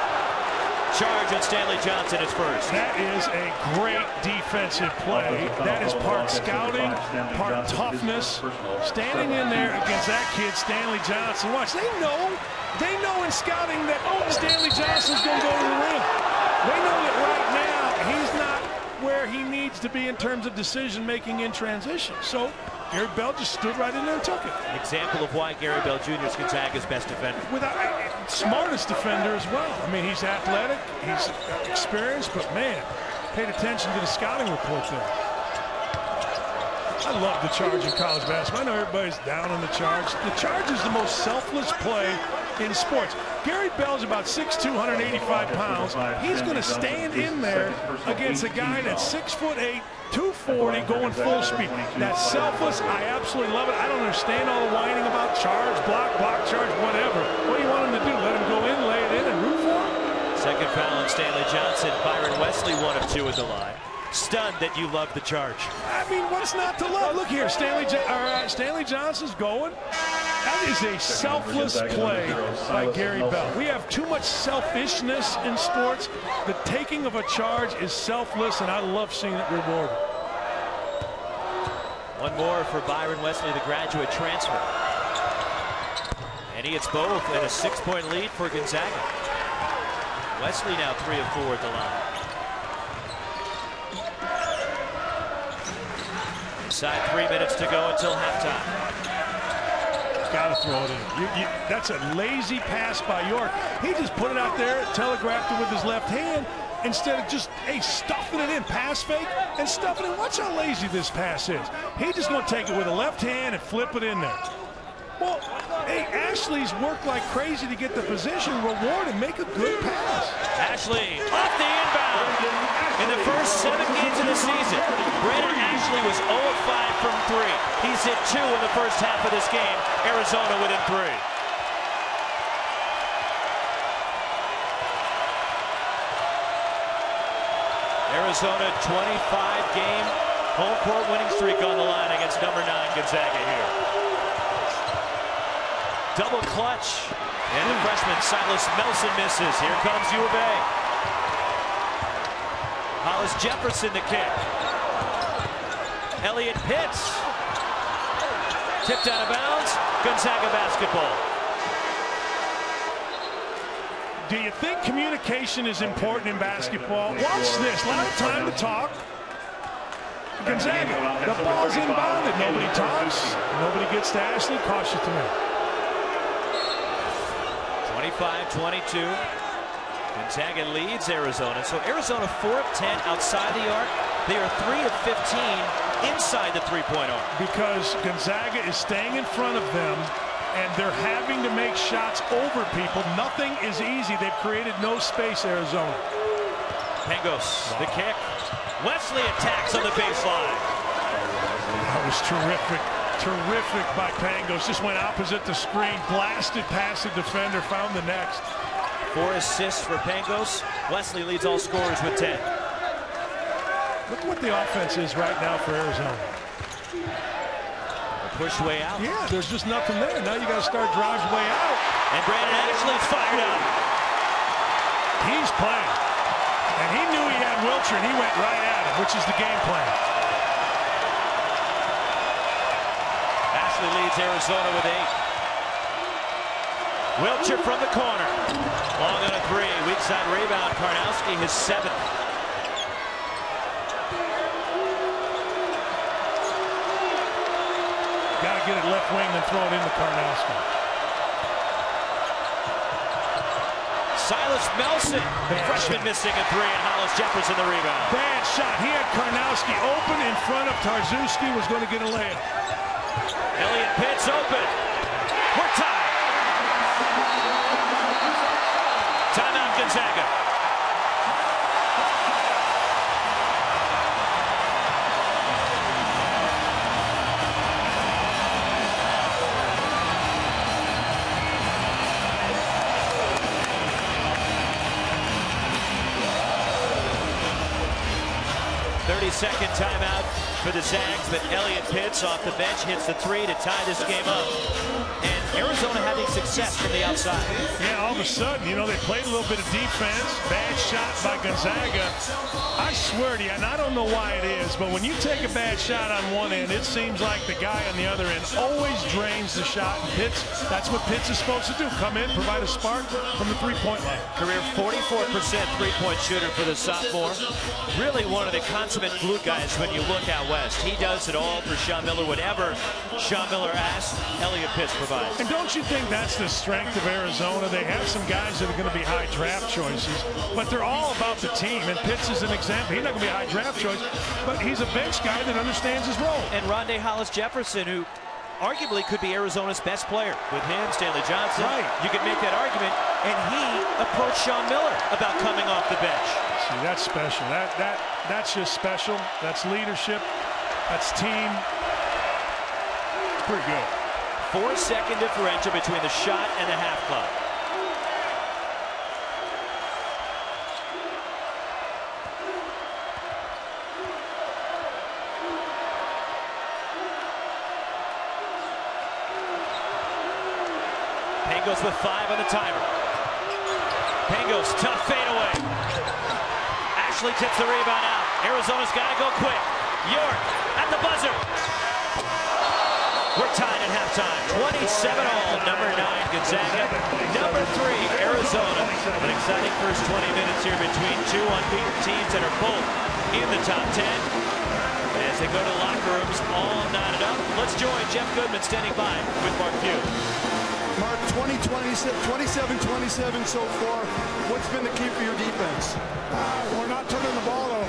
S1: Charge on Stanley Johnson is first.
S2: That is a great defensive play. That is part scouting, part toughness. Standing in there against that kid, Stanley Johnson. Watch, they know in scouting that Stanley Johnson's going to go to the rim. They know that right now he's not where he needs to be in terms of decision-making in transition. So Gary Bell just stood right in there and took it.
S1: An example of why Gary Bell Jr. is Gonzaga's best defender.
S2: Smartest defender as well. I mean, he's athletic, he's experienced, but man, paid attention to the scouting report there. I love the charge in college basketball. I know everybody's down on the charge. The charge is the most selfless play in sports. Gary Bell's about 6'2", 185 pounds. He's going to stand in there against a guy that's 6'8", 240, going full speed. That's selfless. I absolutely love it. I don't understand all the whining about charge, block, charge, whatever. What do you want him to do? Let him go in, lay it in, and root for him?
S1: Second foul on Stanley Johnson. Byron Wesley, 1 of 2 at the line. Stunned that you love the charge.
S2: I mean, what's not to love? Look here, Stanley Johnson's going. That is a selfless play by Gary Bell. We have too much selfishness in sports. The taking of a charge is selfless, and I love seeing it rewarded.
S1: One more for Byron Wesley, the graduate transfer. And he hits both, and a 6-point lead for Gonzaga. Wesley now 3 of 4 at the line. Inside 3 minutes to go until halftime.
S2: Got to throw it in. That's a lazy pass by York. He just put it out there, telegraphed it with his left hand, instead of just, hey, stuffing it in, pass fake, and stuffing it in. Watch how lazy this pass is. He just going to take it with a left hand and flip it in there. Well, hey, Ashley's worked like crazy to get the position, reward and make a good pass.
S1: Ashley off the inbound. In the first 7 games of the season, Brandon Ashley was 0 of 5 from 3. He's hit 2 in the first half of this game. Arizona within 3. Arizona 25-game home court winning streak on the line against number 9 Gonzaga here. Double clutch, and the freshman Silas Melson misses. Here comes U of A. Hollis Jefferson the kick. Elliott Pitts. Tipped out of bounds. Gonzaga basketball.
S2: Do you think communication is important in basketball? Watch this. A lot of time to talk. Gonzaga, the ball's inbounded. Nobody talks. Nobody gets to Ashley. Cost you 3.
S1: 25-22. Gonzaga leads Arizona. So Arizona 4 of 10 outside the arc. They are 3 of 15 inside the 3-point arc.
S2: Because Gonzaga is staying in front of them, and they're having to make shots over people. Nothing is easy. They've created no space, Arizona.
S1: Pangos, the kick. Wesley attacks on the baseline.
S2: That was terrific. Terrific by Pangos. Just went opposite the screen, blasted past the defender, found the next.
S1: 4 assists for Pangos. Wesley leads all scorers with 10.
S2: Look what the offense is right now for Arizona.
S1: A push way out.
S2: Yeah, there's just nothing there. Now you got to start drives way out.
S1: And Brandon Ashley's fired up.
S2: He's playing. And he knew he had Wilcher, and he went right at him, which is the game plan.
S1: Ashley leads Arizona with 8. Wilcher from the corner. Long on a 3. Weak side rebound. Karnowski, his 7th.
S2: Got to get it left wing and throw it into Karnowski.
S1: Silas Melson, the freshman, missing a 3, and Hollis Jefferson the rebound.
S2: Bad shot. He had Karnowski open in front of Tarzewski, was going to get a layup.
S1: Elliott Pitts open. We're tied. Timeout Gonzaga. Second timeout for the Zags, but Elliott Pitts off the bench hits the 3 to tie this game up. And Arizona having success from the outside.
S2: Yeah, all of a sudden, you know, they played a little bit of defense. Bad shot by Gonzaga. I swear to you, and I don't know why it is, but when you take a bad shot on one end, it seems like the guy on the other end always drains the shot. And Pitts, that's what Pitts is supposed to do. Come in, provide a spark from the three-point line.
S1: Career 44% three-point shooter for the sophomore. Really one of the consummate glue guys when you look out west. He does it all for Sean Miller. Whatever Sean Miller asks, Elliot Pitts provides.
S2: And don't you think that's the strength of Arizona? They have some guys that are going to be high draft choices, but they're all about the team. And Pitts is an example. He's not going to be a high draft choice, but he's a bench guy that understands his role.
S1: And Rondé Hollis-Jefferson, who arguably could be Arizona's best player. With him, Stanley Johnson,
S2: right.
S1: You could make that argument. And he approached Sean Miller about coming off the bench.
S2: See, that's special. That's just special. That's leadership. That's team. It's pretty good.
S1: 4-second differential between the shot and the half clock. Pangos with 5 on the timer. Pangos, tough fadeaway. Ashley tips the rebound out. Arizona's got to go quick. York at the buzzer. We're tied at halftime. 27-all. Number 9, Gonzaga. Number 3, Arizona. An exciting first 20 minutes here between two unbeaten teams that are both in the top 10. As they go to the locker rooms, all knotted up. Let's join Jeff Goodman standing by with Mark Few.
S3: Mark, 27-27 so far. What's been the key for your defense?
S7: We're not turning the ball over.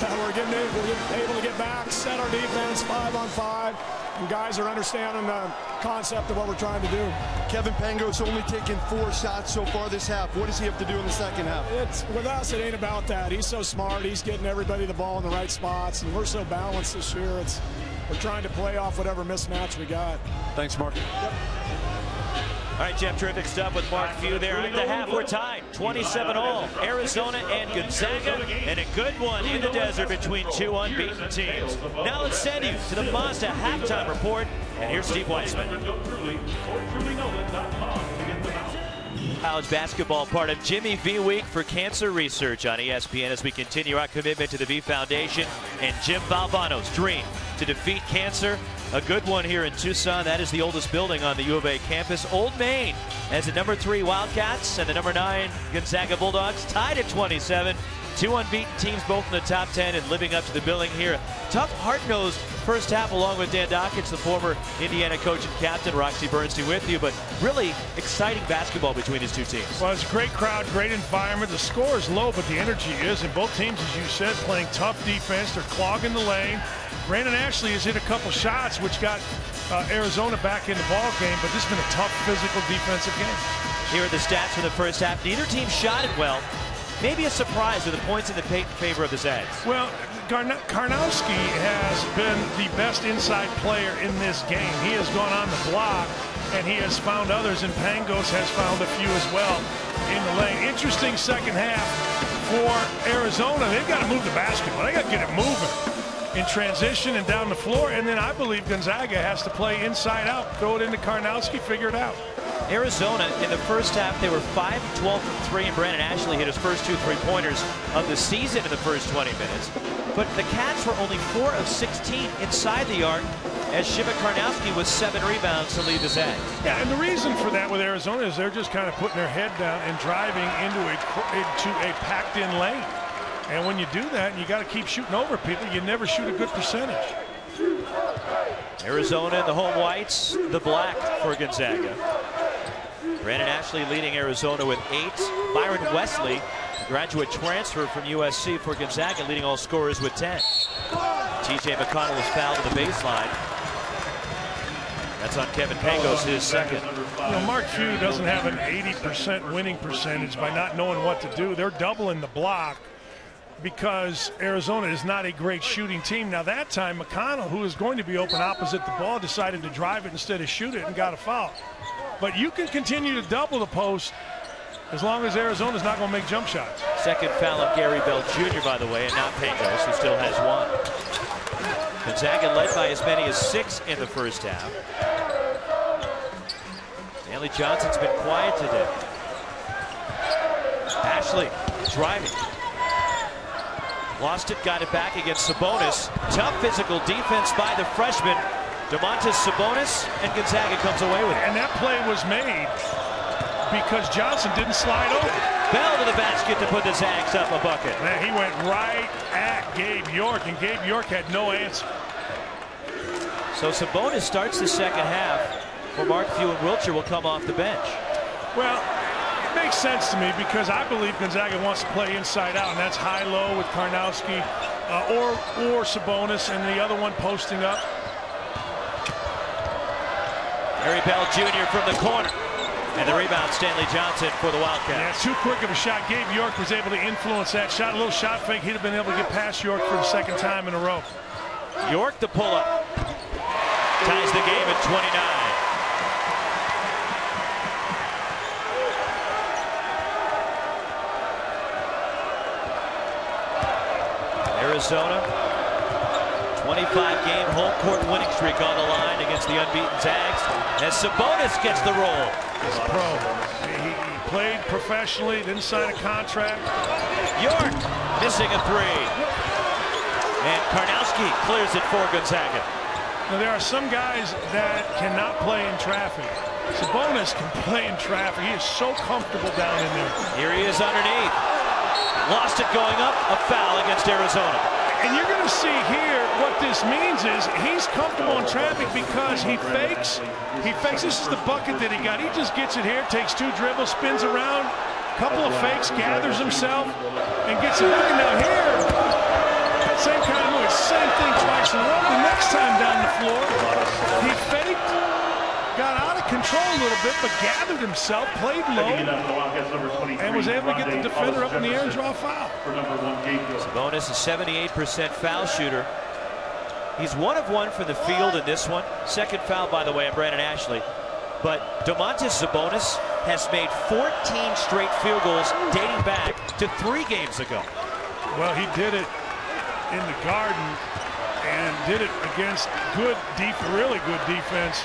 S7: We're able to get back, set our defense 5-on-5, and guys are understanding the concept of what we're trying to do.
S3: Kevin Pangos only taken 4 shots so far this half. What does he have to do in the second half?
S7: With us, it ain't about that. He's so smart. He's getting everybody the ball in the right spots, and we're so balanced this year. We're trying to play off whatever mismatch we got.
S3: Thanks, Mark.
S7: Yep.
S1: All right, Jeff, terrific stuff with Mark Few there. At the half, we're tied. 27-all. Arizona and Gonzaga, and a good one in the desert between two unbeaten teams. Now let's send you to the Mazda halftime report, and here's Steve Weissman. College basketball, part of Jimmy V Week for Cancer Research on ESPN as we continue our commitment to the V Foundation and Jim Valvano's dream to defeat cancer. A good one here in Tucson. That is the oldest building on the U of A campus. Old Main as the number 3 Wildcats and the number 9 Gonzaga Bulldogs tied at 27. Two unbeaten teams both in the top 10 and living up to the billing here. Tough, hard-nosed first half along with Dan Dockich, the former Indiana coach and captain. Roxy Bernstein with you, but really exciting basketball between these two teams.
S2: Well, it's a great crowd, great environment. The score is low, but the energy is. And both teams, as you said, playing tough defense. They're clogging the lane. Brandon Ashley has hit a couple shots, which got Arizona back in the ball game, but this has been a tough physical defensive game.
S1: Here are the stats for the first half. Neither team shot it well. Maybe a surprise with the points in the favor of the Zags.
S2: Well, Karnowski has been the best inside player in this game. He has gone on the block, and he has found others, and Pangos has found a few as well in the lane. Interesting second half for Arizona. They've got to move the basketball. They got to get it moving in transition and down the floor, and then I believe Gonzaga has to play inside out, throw it into Karnowski, figure it out.
S1: Arizona, in the first half, they were 5-12 from 3, and Brandon Ashley hit his first 2 3-pointers of the season in the first 20 minutes. But the Cats were only 4 of 16 inside the arc, as Shiva Karnowski was 7 rebounds to lead the Zags.
S2: Yeah, and the reason for that with Arizona is they're just kind of putting their head down and driving into a packed-in lane. And when you do that, and you got to keep shooting over people, you never shoot a good percentage.
S1: Arizona in the home whites, the black for Gonzaga. Brandon Ashley leading Arizona with 8. Byron Wesley, a graduate transfer from USC for Gonzaga, leading all scorers with 10. TJ McConnell was fouled at the baseline. That's on Kevin Pangos, his second.
S2: You know, Mark Few doesn't have an 80% winning percentage by not knowing what to do. They're doubling the block because Arizona is not a great shooting team. Now that time, McConnell, who is going to be open opposite the ball, decided to drive it instead of shoot it and got a foul. But you can continue to double the post as long as Arizona's not going to make jump shots.
S1: Second foul of Gary Bell Jr., by the way, and not Pangos, who still has 1. Gonzaga led by as many as 6 in the first half. Stanley Johnson's been quiet today. Ashley driving. Lost it, got it back against Sabonis. Tough physical defense by the freshman. Domantas Sabonis, and Gonzaga comes away with it.
S2: And that play was made because Johnson didn't slide over.
S1: Bell to the basket to put the Zags up a bucket.
S2: Man, he went right at Gabe York, and Gabe York had no answer.
S1: So Sabonis starts the second half for Mark Few, and Wiltshire will come off the bench.
S2: Well, it makes sense to me because I believe Gonzaga wants to play inside out, and that's high-low with Karnowski or Sabonis, and the other one posting up.
S1: Harry Bell Jr. from the corner. And the rebound, Stanley Johnson for the Wildcats.
S2: Yeah, too quick of a shot. Gabe York was able to influence that shot. A little shot fake. He'd have been able to get past York for the second time in a row.
S1: York the pull-up. Ties the game at 29. Arizona, 25-game home court winning streak on the line against the unbeaten Zags as Sabonis gets the roll.
S2: He's a pro. He played professionally, didn't sign a contract.
S1: York missing a three. And Karnowski clears it for Gonzaga.
S2: Now, there are some guys that cannot play in traffic. Sabonis can play in traffic. He is so comfortable down in there.
S1: Here he is underneath. Lost it going up. A foul against Arizona.
S2: And you're going to see here what this means is he's comfortable in traffic because he fakes. This is the bucket that he got. He just gets it here, takes two dribbles, spins around, couple of fakes, gathers himself, and gets it back. Now here, same kind of move. Same thing twice in a row. The next time down the floor, he faked, got out of control a little bit, but gathered himself, played low, and was able to get the defender up in the air and draw a foul.
S1: Sabonis, a 78% foul shooter. He's 1 of 1 for the field in this one. Second foul, by the way, on Brandon Ashley. But Domantas Sabonis has made 14 straight field goals dating back to 3 games ago.
S2: Well, he did it in the Garden and did it against really good defense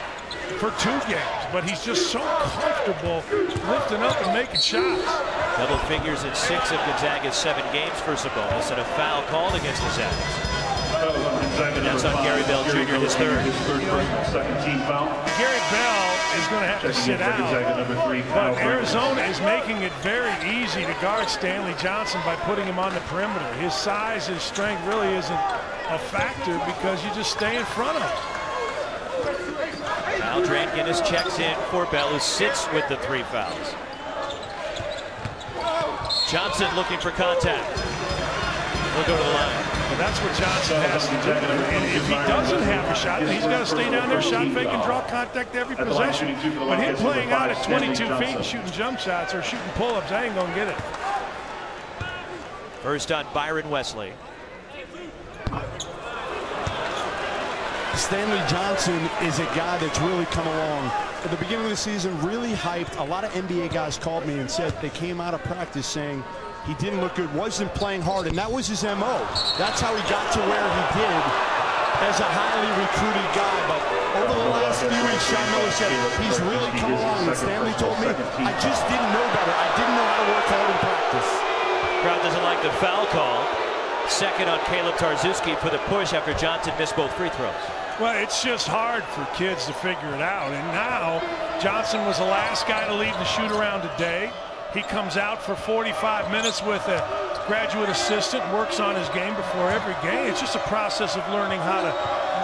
S2: for 2 games. But he's just so comfortable lifting up and making shots.
S1: Double figures in 6 of Gonzaga's 7 games for Sabonis, and a foul called against the Zags. That's on Gary Bell Jr., his third.
S2: Gary Bell is going to have to sit out, but Arizona is making it very easy to guard Stanley Johnson by putting him on the perimeter. His size, his strength really isn't a factor because you just stay in front of him.
S1: Now Drankinis checks in for Bell, who sits with the 3 fouls. Johnson looking for contact. We'll go to the line.
S2: Well, that's what Johnson has to do. And if he doesn't have a shot, then he's got to stay down there, shot fake, and draw contact every possession. But him playing out at 22 feet and shooting jump shots or shooting pull-ups, I ain't going to get it.
S1: First on Byron Wesley.
S3: Stanley Johnson is a guy that's really come along. At the beginning of the season, really hyped. A lot of NBA guys called me and said they came out of practice saying he didn't look good, wasn't playing hard, and that was his MO. That's how he got to where he did as a highly recruited guy. But over the last few weeks, Sean Miller said he's really come along. And Stanley told me, I just didn't know better. I didn't know how to work hard in practice.
S1: Crowd doesn't like the foul call. Second on Caleb Tarczewski for the push after Johnson missed both free throws.
S2: Well, it's just hard for kids to figure it out. And now Johnson was the last guy to lead the shoot around today. He comes out for 45 minutes with a graduate assistant, works on his game before every game. It's just a process of learning how to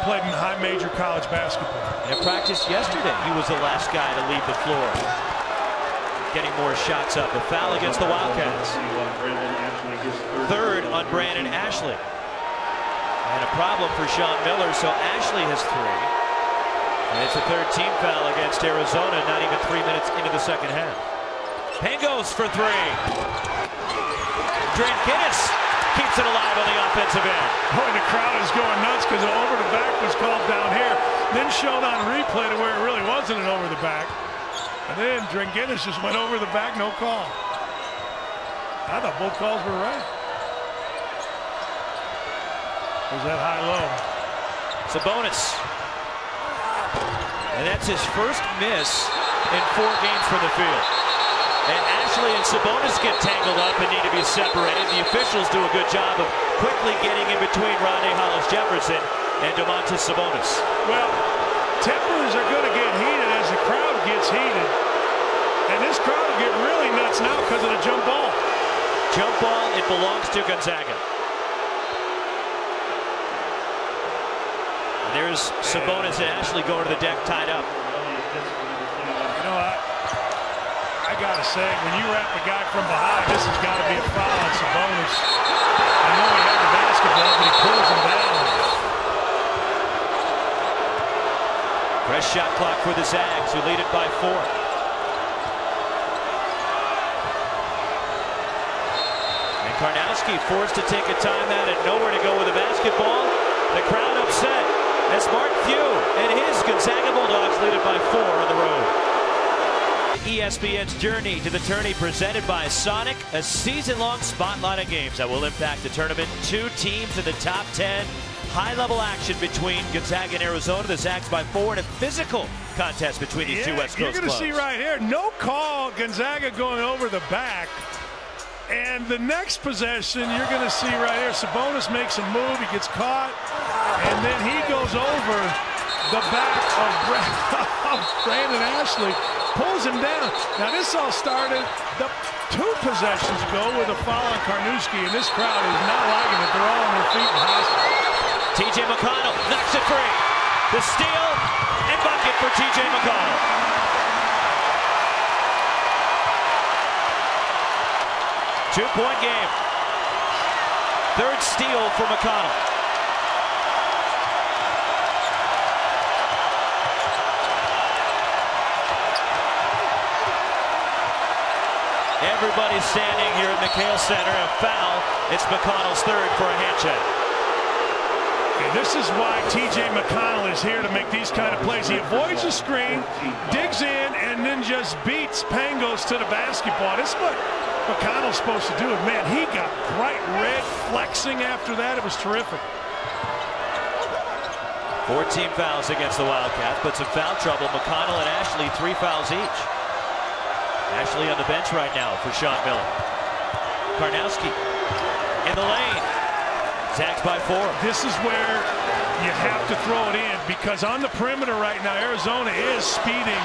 S2: play high major college basketball.
S1: In practice yesterday, he was the last guy to leave the floor. Getting more shots up. A foul against the Wildcats. Third on Brandon Ashley. And a problem for Sean Miller, so Ashley has 3. And it's a third team foul against Arizona, not even 3 minutes into the second half. Pangos for 3. Drankinis keeps it alive on the offensive end.
S2: Boy, the crowd is going nuts because an over the back was called down here, then showed on replay to where it really wasn't an over the back. And then Drankinis just went over the back, no call. I thought both calls were right. Was that high-low?
S1: Sabonis. And that's his first miss in 4 games from the field. And Ashley and Sabonis get tangled up and need to be separated. The officials do a good job of quickly getting in between Rondae Hollis-Jefferson and Domantas Sabonis.
S2: Well, tempers are going to get heated as the crowd gets heated. And this crowd will get really nuts now because of the jump ball.
S1: Jump ball, it belongs to Gonzaga. And there's Sabonis and Ashley going to the deck tied up.
S2: You know, I gotta say, when you wrap the guy from behind, this has got to be a foul on Sabonis. I know he had the basketball, but he pulls him down.
S1: Fresh shot clock for the Zags, who lead it by 4. And Karnowski forced to take a timeout and nowhere to go with the basketball. The crowd upset as Mark Few and his Gonzaga Bulldogs lead it by 4 on the road. ESPN's Journey to the Tourney, presented by Sonic, a season-long spotlight of games that will impact the tournament. 2 teams in the top 10. High-level action between Gonzaga and Arizona. The Zags by 4 in a physical contest between these 2 West Coast
S2: clubs. You're going to see right here, no call, Gonzaga going over the back. And the next possession, you're going to see right here, Sabonis makes a move, he gets caught, and then he goes over the back of Brandon Ashley. Pulls him down. Now this all started 2 possessions ago with a foul on Karnowski, and this crowd is not liking it. They're all on their feet and hostile.
S1: T.J. McConnell knocks it free. The steal and bucket for T.J. McConnell. Two-point game. 3rd steal for McConnell. Everybody's standing here at McHale Center. A foul. It's McConnell's 3rd for a hand check.
S2: Okay, this is why T.J. McConnell is here to make these kind of plays. He avoids the screen, digs in, and then just beats Pangos to the basketball. This is what McConnell's supposed to do. And man, he got bright red flexing after that. It was terrific.
S1: 14 fouls against the Wildcats, but some foul trouble. McConnell and Ashley, 3 fouls each. Ashley on the bench right now for Sean Miller. Karnowski in the lane. Zags by 4.
S2: This is where you have to throw it in, because on the perimeter right now, Arizona is speeding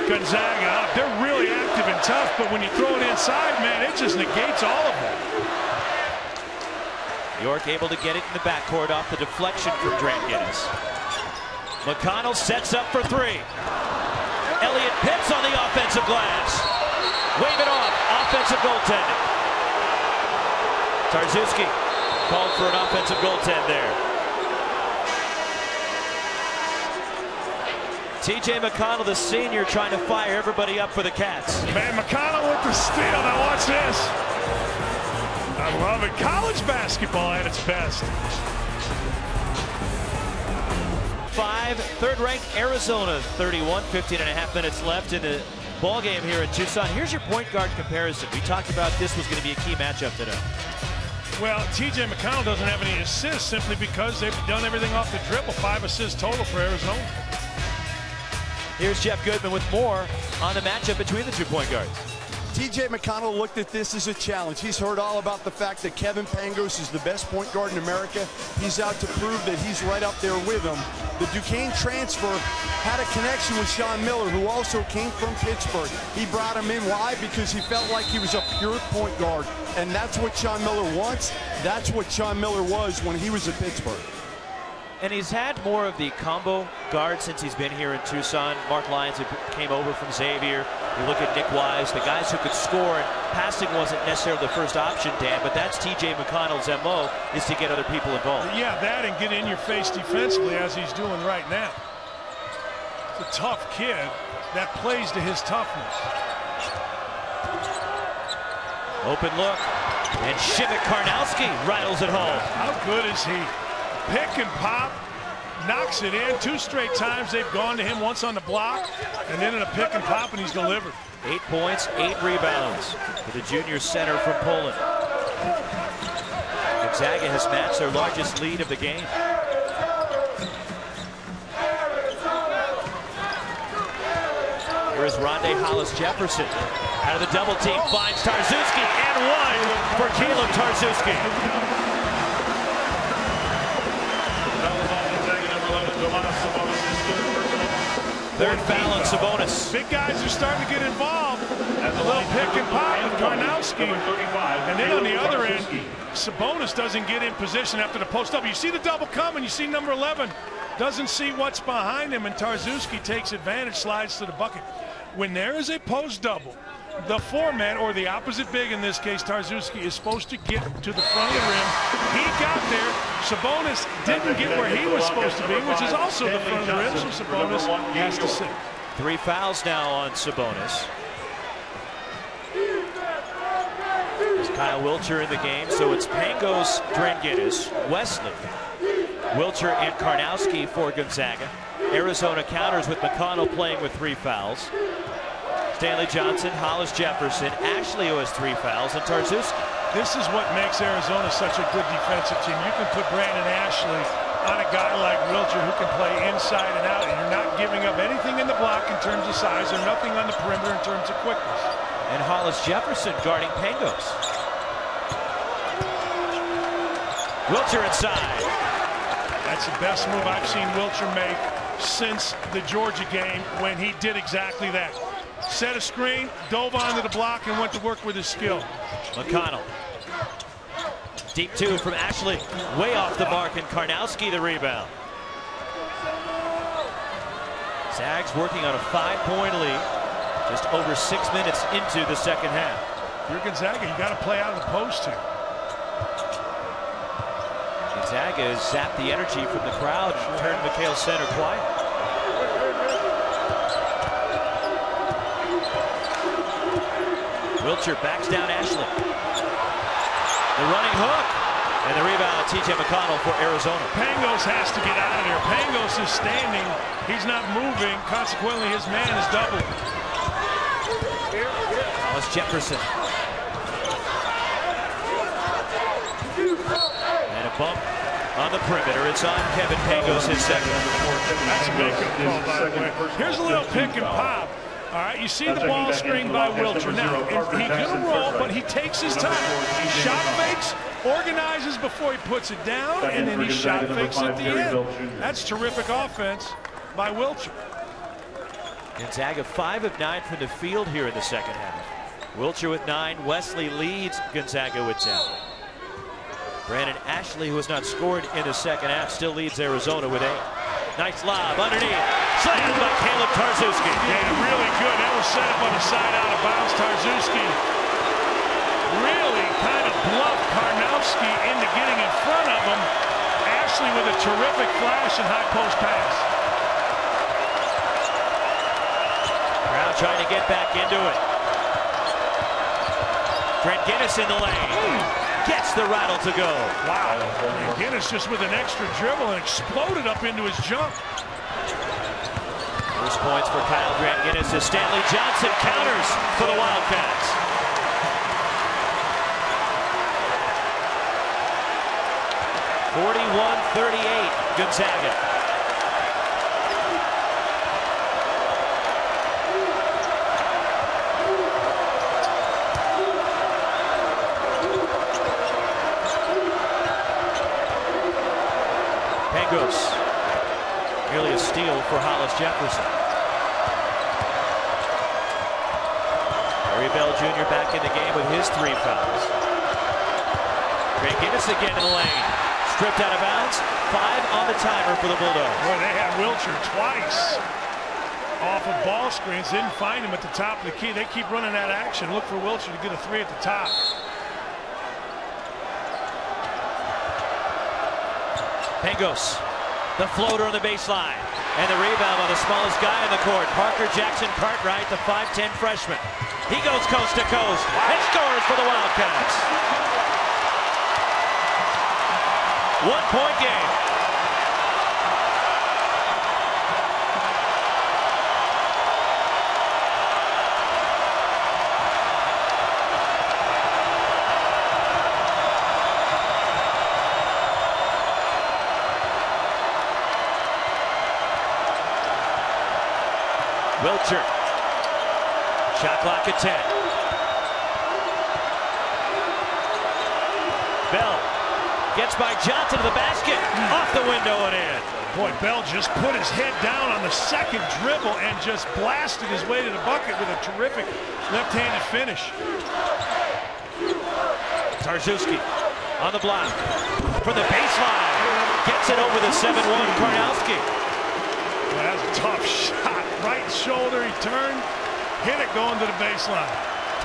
S2: Gonzaga up. They're really active and tough, but when you throw it inside, man, it just negates all of it.
S1: York able to get it in the backcourt off the deflection from Grant Guinness. McConnell sets up for 3. Elliott Pitts on the offensive glass. Wave it off. Offensive goaltending. Tarczewski called for an offensive goaltend there. T.J. McConnell, the senior, trying to fire everybody up for the Cats.
S2: Man, McConnell with the steal. Now watch this. I love it. College basketball at its best.
S1: 5, 3rd-ranked Arizona, 31, 15.5 minutes left in the ball game here in Tucson. Here's your point guard comparison. We talked about this was going to be a key matchup today.
S2: Well, T.J. McConnell doesn't have any assists simply because they've done everything off the dribble. 5 assists total for Arizona.
S1: Here's Jeff Goodman with more on the matchup between the 2 point guards.
S3: T.J. McConnell looked at this as a challenge. He's heard all about the fact that Kevin Pangos is the best point guard in America. He's out to prove that he's right up there with him. The Duquesne transfer had a connection with Sean Miller, who also came from Pittsburgh. He brought him in. Why? Because he felt like he was a pure point guard. And that's what Sean Miller wants. That's what Sean Miller was when he was at Pittsburgh.
S1: And he's had more of the combo guard since he's been here in Tucson. Mark Lyons came over from Xavier. You look at Nick Wise, the guys who could score, and passing wasn't necessarily the first option, Dan, but that's T.J. McConnell's MO, is to get other people involved.
S2: Yeah, that and get in your face defensively as he's doing right now. He's a tough kid that plays to his toughness.
S1: Open look, and Shivik Karnowski rattles it home.
S2: How good is he? Pick and pop, knocks it in. 2 straight times they've gone to him, once on the block, and then in a pick and pop, and he's delivered.
S1: 8 points, 8 rebounds for the junior center from Poland. Gonzaga has matched their largest lead of the game. Here's Rondé Hollis-Jefferson. Out of the double team, finds Tarczewski, and one for Caleb Tarczewski. Third foul on Sabonis.
S2: Big guys are starting to get involved. A little pick and pop with Karnowski. And then on the other end, Sabonis doesn't get in position after the post up. You see the double come, and you see number 11 doesn't see what's behind him, and Tarczewski takes advantage, slides to the bucket. When there is a post double, the four-man, or the opposite big in this case, Tarczewski, is supposed to get to the front of the rim. He got there. Sabonis didn't get where he was supposed to be, which is also the front of the rim, so Sabonis has to sit.
S1: 3 fouls now on Sabonis. There's Kyle Wiltshire in the game, so it's Pangos, Dranginis, Wesley, Wiltshire, and Karnowski for Gonzaga. Arizona counters with McConnell playing with 3 fouls. Stanley Johnson, Hollis-Jefferson, Ashley who has 3 fouls, and Tarczewski.
S2: This is what makes Arizona such a good defensive team. You can put Brandon Ashley on a guy like Wiltshire who can play inside and out, and you're not giving up anything in the block in terms of size or nothing on the perimeter in terms of quickness.
S1: And Hollis-Jefferson guarding Pangos. Wiltshire inside.
S2: That's the best move I've seen Wiltshire make since the Georgia game, when he did exactly that. Set a screen, dove onto the block, and went to work with his skill.
S1: McConnell. Deep 2 from Ashley. Way off the mark, and Karnowski the rebound. Zags working on a 5-point lead. Just over 6 minutes into the second half.
S2: If you're Gonzaga, you got to play out of the post here.
S1: Gonzaga has zapped the energy from the crowd and turned McHale Center quiet. Wiltshire backs down Ashley. The running hook. And the rebound, T.J. McConnell for Arizona.
S2: Pangos has to get out of there. Pangos is standing. He's not moving. Consequently, his man is doubled.
S1: Hollis-Jefferson. And a bump on the perimeter. It's on Kevin Pangos, his second.
S2: That's a makeup call, by the way. Here's a little pick and pop. All right, you see the ball screen by Wiltshire. Now, he's going to roll, but he takes his time. He shot fakes, organizes before he puts it down, and then he shot fakes at the end. That's terrific offense by Wiltshire.
S1: Gonzaga 5 of 9 from the field here in the second half. Wiltshire with 9. Wesley leads Gonzaga with 10. Brandon Ashley, who has not scored in the second half, still leads Arizona with 8. Nice lob underneath. Slammed by Caleb Tarczewski.
S2: Yeah, really good. That was set up on the side out of bounds. Tarczewski really kind of bluffed Karnowski into getting in front of him. Ashley with a terrific flash and high post pass.
S1: Crowd trying to get back into it. Dranginis in the lane. Gets the rattle to go.
S2: Wow. Dranginis just with an extra dribble and exploded up into his jump.
S1: First points for Kyle Dranginis as Stanley Johnson counters for the Wildcats. (41-38) Gonzaga. Pangos. Nearly a steal for Hollis-Jefferson. Larry Bell Jr. back in the game with his 3 fouls. Dranginis again in the lane. Stripped out of bounds. 5 on the timer for the Bulldogs.
S2: Boy, they had Wiltshire twice off of ball screens. Didn't find him at the top of the key. They keep running that action. Look for Wiltshire to get a 3 at the top.
S1: Pangos, the floater on the baseline, and the rebound by the smallest guy on the court, Parker Jackson Cartwright, the 5'10" freshman. He goes coast to coast and scores for the Wildcats. 1-point game. Wiltshire Shot clock at 10. Bell gets by Johnson to the basket. Off the window and in.
S2: Boy, Bell just put his head down on the second dribble and just blasted his way to the bucket with a terrific left-handed finish.
S1: Tarczewski on the block from the baseline. Gets it over the 7-1 Karnowski.
S2: Well, that's a tough shot. Right shoulder, he turned, hit it going to the baseline.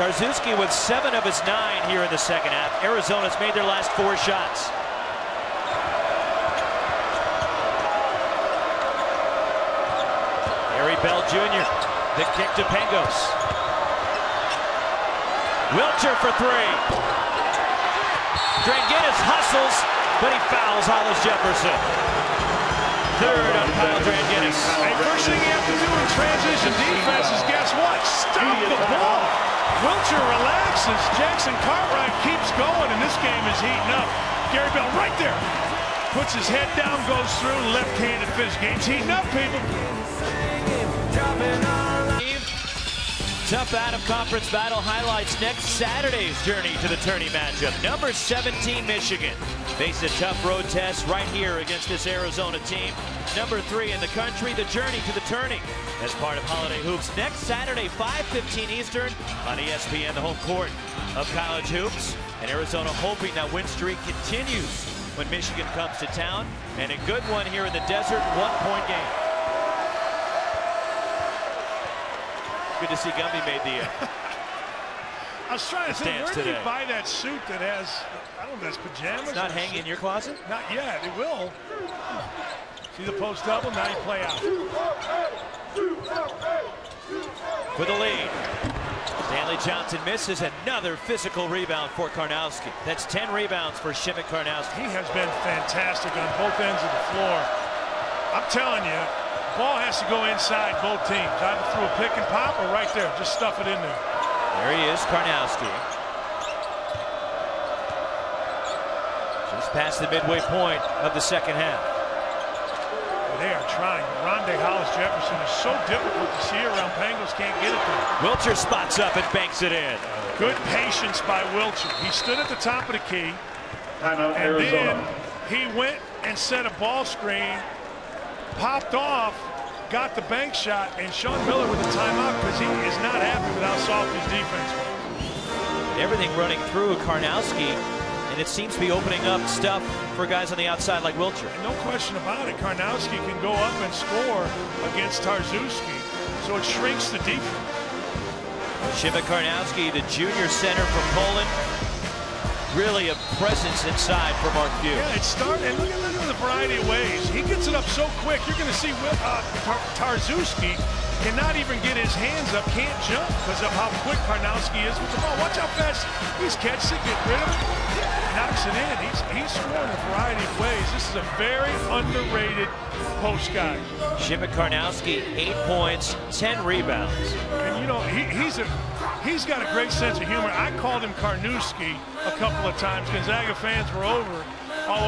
S1: Tarczewski with 7 of his 9 here in the second half. Arizona's made their last 4 shots. Bell Jr. The kick to Pangos. Wilcher for 3. Dranginis hustles, but he fouls Hollis Jefferson. Third on Kyle Dranginis.
S2: Hey, first thing you have to do in transition defense is guess what? Stop the ball. Wilcher relaxes. Jackson Cartwright keeps going, and this game is heating up. Gary Bell right there. Puts his head down, goes through, left-handed finish. Game's heating up, people.
S1: Tough out-of-conference battle highlights next Saturday's journey to the tourney matchup. Number 17 Michigan faced a tough road test right here against this Arizona team. Number 3 in the country, the journey to the tourney as part of Holiday Hoops next Saturday, 5:15 Eastern on ESPN, the home court of college hoops. And Arizona hoping that win streak continues when Michigan comes to town. And a good one here in the desert, 1-point game. Good to see Gumby made the
S2: I was trying to think, where did
S1: today.
S2: he buy that suit that has, I don't know, that's pajamas?
S1: It's not hanging in your closet?
S2: Not yet, it will. See the post double, now you play out.
S1: For the lead. Stanley Johnson misses another physical rebound for Karnowski. That's 10 rebounds for Shimmick Karnowski.
S2: He has been fantastic on both ends of the floor. I'm telling you, ball has to go inside both teams, either through a pick and pop or right there. Just stuff it in there.
S1: There he is, Karnowski. Just past the midway point of the second half.
S2: They are trying. Rondé Hollis Jefferson is so difficult to see around. Pangos can't get it there.
S1: Wilcher spots up and banks it in.
S2: Good patience by Wilcher. He stood at the top of the key.
S6: Timeout,
S2: And
S6: Arizona.
S2: then he went and set a ball screen, popped off, got the bank shot, and Sean Miller with a timeout because he is not happy with how soft his defense was.
S1: Everything running through Karnowski, and it seems to be opening up stuff for guys on the outside like Wilcher.
S2: No question about it. Karnowski can go up and score against Tarczewski, so it shrinks the defense.
S1: Shimmick Karnowski, the junior center from Poland. Really a presence inside for Mark Few.
S2: Yeah, it started, and look at the variety of ways. He gets it up so quick. You're going to see Tarczewski cannot even get his hands up, can't jump because of how quick Karnowski is with the ball. Watch how fast he's catches it, get rid of it, knocks it in. He's scoring a variety of ways. This is a very underrated post guy.
S1: Shimmick Karnowski, 8 points, 10 rebounds.
S2: And you know, he's got a great sense of humor. I called him Karnowski a couple of times. Gonzaga fans were all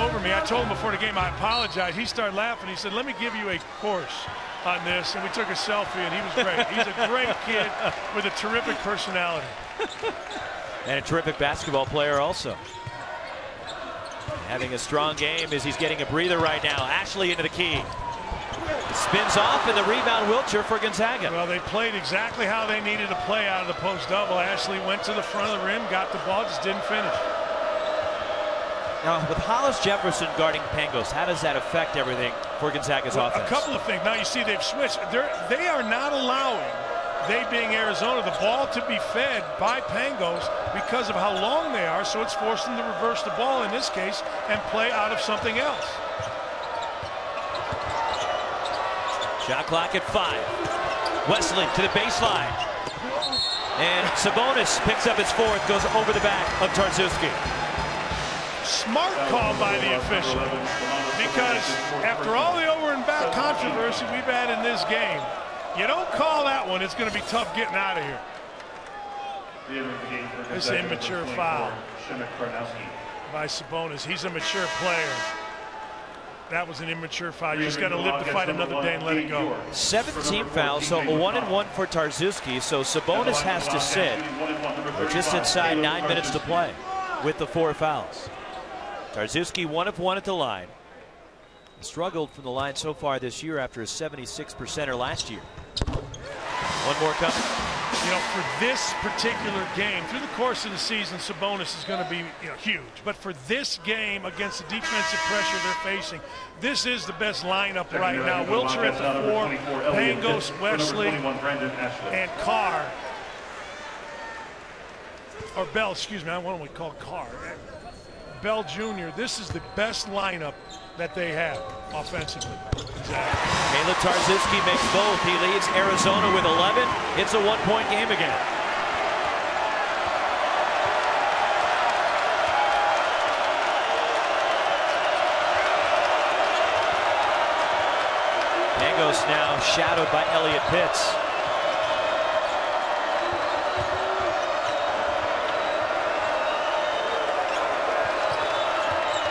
S2: over me. I told him before the game I apologize. He started laughing. He said, "Let me give you a course on this." And we took a selfie, and he was great. He's a great kid with a terrific personality.
S1: And a terrific basketball player also. Having a strong game as he's getting a breather right now. Ashley into the key. It spins off, and the rebound Wilcher for Gonzaga.
S2: Well, they played exactly how they needed to play out of the post double. Ashley went to the front of the rim, got the ball, just didn't finish.
S1: Now, with Hollis Jefferson guarding Pangos, how does that affect everything for Gonzaga's offense?
S2: A couple of things. Now, you see they've switched. They are not allowing, they being Arizona, the ball to be fed by Pangos because of how long they are, so it's forced them to reverse the ball in this case and play out of something else.
S1: Shot clock at 5. Wesley to the baseline. And Sabonis picks up his 4th, goes over the back of Tarczewski.
S2: Smart call by the official, because after all the over and back controversy we've had in this game, you don't call that one, it's going to be tough getting out of here. This immature foul by Sabonis. He's a mature player. that was an immature foul. You just got to live to fight another day and let it go.
S1: 17 fouls, so a 1-and-1 for Tarczewski. So Sabonis has to sit. We're just inside 9 minutes to play with the 4 fouls. Tarczewski 1 of 1 at the line. Struggled from the line so far this year after a 76%er last year. One more coming.
S2: You know, for this particular game, through the course of the season, Sabonis is going to be huge. But for this game against the defensive pressure they're facing, this is the best lineup right now. Wilcher at the 4, Pangos, Wesley, and Carr. Or Bell, excuse me, I want to call Carr. Bell Jr., this is the best lineup that they have offensively.
S1: Caleb Tarczewski makes both. He leads Arizona with 11. It's a 1-point game again. Pangos now shadowed by Elliot Pitts.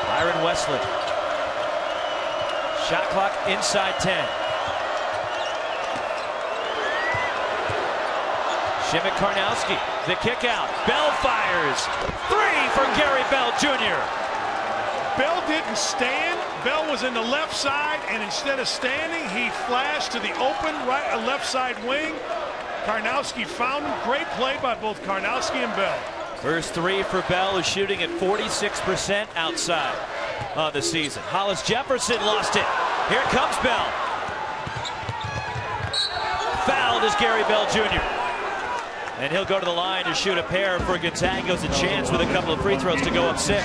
S1: Byron Wesley. Shot clock inside 10. Shimmick Karnowski, the kick out. Bell fires. 3 for Gary Bell Jr.
S2: Bell didn't stand. Bell was in the left side, and instead of standing, he flashed to the open left side wing. Karnowski found him. Great play by both Karnowski and Bell.
S1: First 3 for Bell, is shooting at 46% outside on the season. Hollis Jefferson lost it. Here comes Bell. Fouled is Gary Bell Jr. And he'll go to the line to shoot a pair for Gonzaga's a chance with a couple of free throws to go up 6.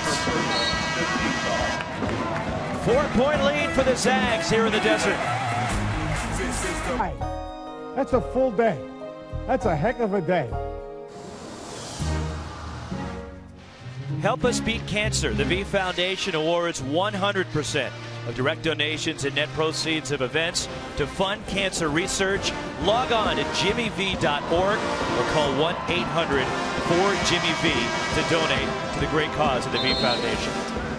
S1: 4-point lead for the Zags here in the desert.
S8: That's a full day. That's a heck of a day.
S1: Help Us Beat Cancer. The V Foundation awards 100% of direct donations and net proceeds of events to fund cancer research. Log on to jimmyv.org or call 1-800-4JIMMY-V to donate to the great cause of the V Foundation.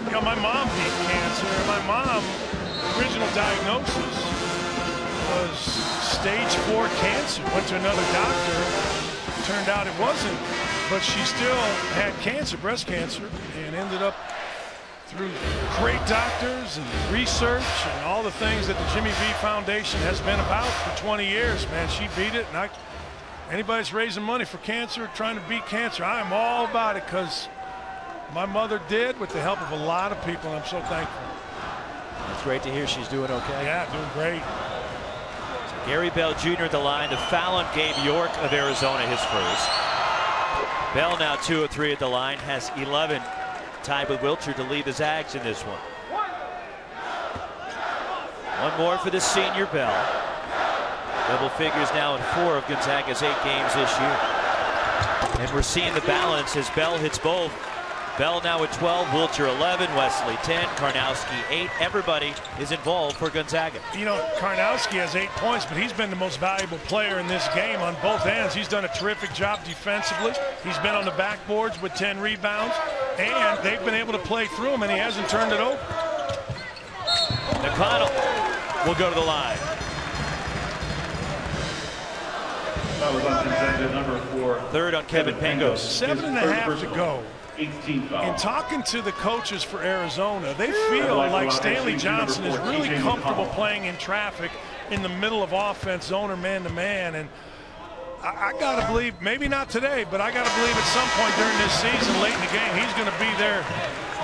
S2: You know, my mom beat cancer. My mom's original diagnosis was stage 4 cancer. Went to another doctor. Turned out it wasn't, but she still had cancer, breast cancer, and ended up through great doctors and research and all the things that the Jimmy V Foundation has been about for 20 years, man. She beat it, and anybody's raising money for cancer, trying to beat cancer, I am all about it, because my mother did with the help of a lot of people, and I'm so thankful.
S1: It's great to hear she's doing okay.
S2: Yeah, doing great.
S1: So Gary Bell Jr. at the line to foul on Gabe York of Arizona, his first. Bell now 2 of 3 at the line, has 11, tied with Wilcher to lead the Zags in this one. One more for the senior Bell. Double figures now in 4 of Gonzaga's 8 games this year. And we're seeing the balance as Bell hits both. Bell now at 12, Wilcher 11, Wesley 10, Karnowski 8. Everybody is involved for Gonzaga.
S2: You know, Karnowski has 8 points, but he's been the most valuable player in this game on both ends. He's done a terrific job defensively. He's been on the backboards with 10 rebounds, and they've been able to play through him, and he hasn't turned it over.
S1: McConnell will go to the line. Third on Kevin Pangos.
S2: 7.5 to go. In talking to the coaches for Arizona, they feel like Stanley Johnson is really comfortable playing in traffic in the middle of offense, zone or man-to-man. And I got to believe, maybe not today, but I got to believe at some point during this season, late in the game, he's going to be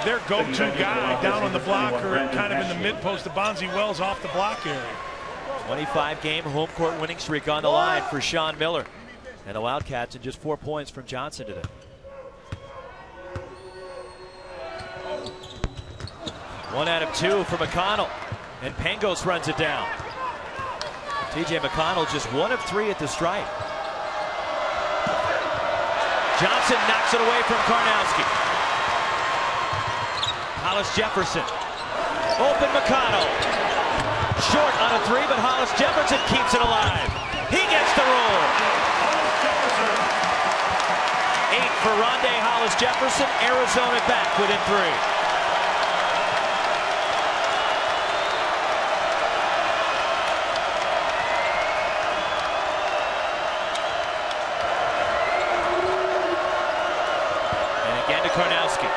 S2: their go-to guy down on the block or kind of in the mid-post, the Bonzi Wells off the block area.
S1: 25-game home court winning streak on the line for Sean Miller. And the Wildcats in just 4 points from Johnson today. One out of 2 for McConnell, and Pangos runs it down. TJ McConnell just 1 of 3 at the stripe. Johnson knocks it away from Karnowski. Hollis Jefferson. Open McConnell. Short on a 3, but Hollis Jefferson keeps it alive. He gets the roll. 8 for Rondé Hollis Jefferson. Arizona back within 3. Again to Karnowski.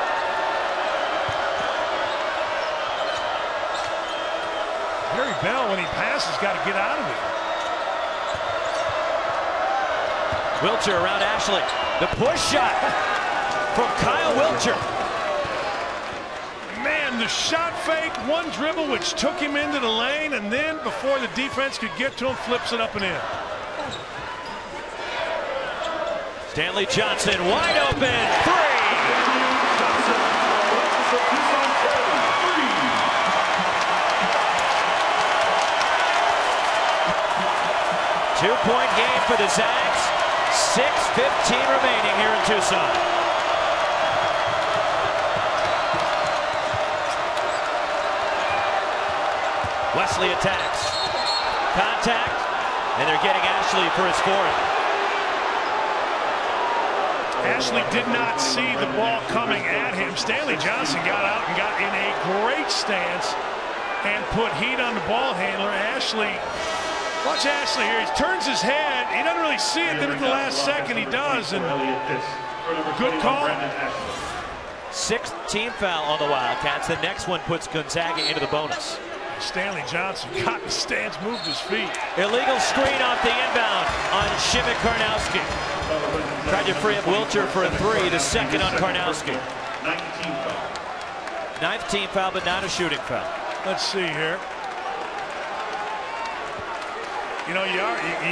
S2: Gary Bell, when he passes, got to get out of it.
S1: Wilcher around Ashley. The push shot from Kyle Wilcher.
S2: Man, the shot fake, one dribble which took him into the lane, and then before the defense could get to him, flips it up and in.
S1: Stanley Johnson wide open. 3. 2-point game for the Zags. 6:15 remaining here in Tucson. Wesley attacks. Contact. And they're getting Ashley for his 4th.
S2: Ashley did not see the ball coming at him. Stanley Johnson got out and got in a great stance and put heat on the ball handler. Ashley, watch Ashley here. He turns his head. He doesn't really see it. Then at the last second he does. And good call.
S1: 6th team foul on the Wildcats. The next one puts Gonzaga into the bonus.
S2: Stanley Johnson got in the stance, moved his feet.
S1: Illegal screen off the inbound on Shimmick Karnowski. Tried to free up Wilcher for a 3, the 2nd on Karnowski. 9th team foul, but not a shooting foul.
S2: Let's see here. You know, you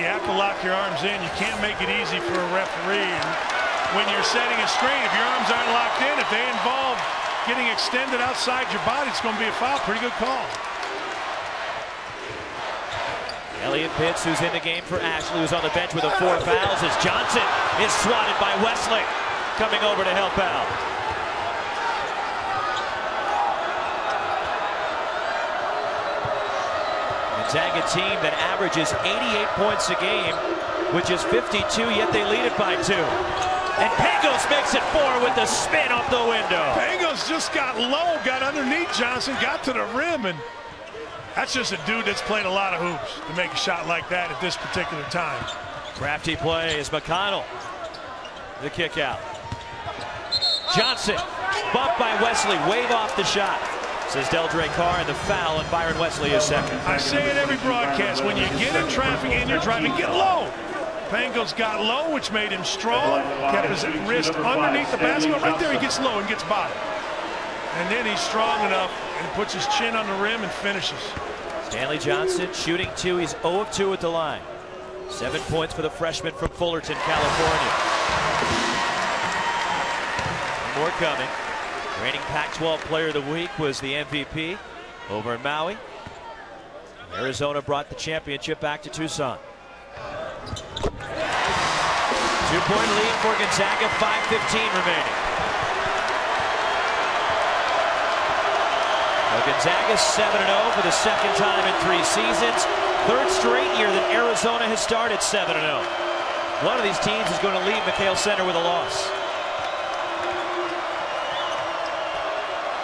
S2: have to lock your arms in. You can't make it easy for a referee. And when you're setting a screen, if your arms aren't locked in, if they involve getting extended outside your body, it's going to be a foul. Pretty good call.
S1: Elliot Pitts, who's in the game for Ashley, who's on the bench with 4 fouls, as Johnson is swatted by Wesley, coming over to help out. Gonzaga team that averages 88 points a game, which is 52, yet they lead it by 2. And Pangos makes it 4 with the spin off the window.
S2: Pangos just got low, got underneath Johnson, got to the rim, and that's just a dude that's played a lot of hoops to make a shot like that at this particular time.
S1: Crafty play is McConnell. The kick out. Johnson, bumped by Wesley, wave off the shot. Says Deldre Carr, and the foul, and Byron Wesley is 2nd.
S2: I say it every broadcast, when you get in traffic and you're driving, get low. Pangos got low, which made him strong, kept his wrist underneath the basketball. Right there, he gets low and gets by. And then he's strong enough and puts his chin on the rim and finishes.
S1: Stanley Johnson shooting 2. He's 0 of 2 at the line. 7 points for the freshman from Fullerton, California. More coming. Reigning Pac-12 Player of the Week was the MVP over in Maui. Arizona brought the championship back to Tucson. 2-point lead for Gonzaga. 5:15 remaining. Gonzaga's 7-0 for the 2nd time in 3 seasons. 3rd straight year that Arizona has started 7-0. One of these teams is going to leave McHale Center with a loss.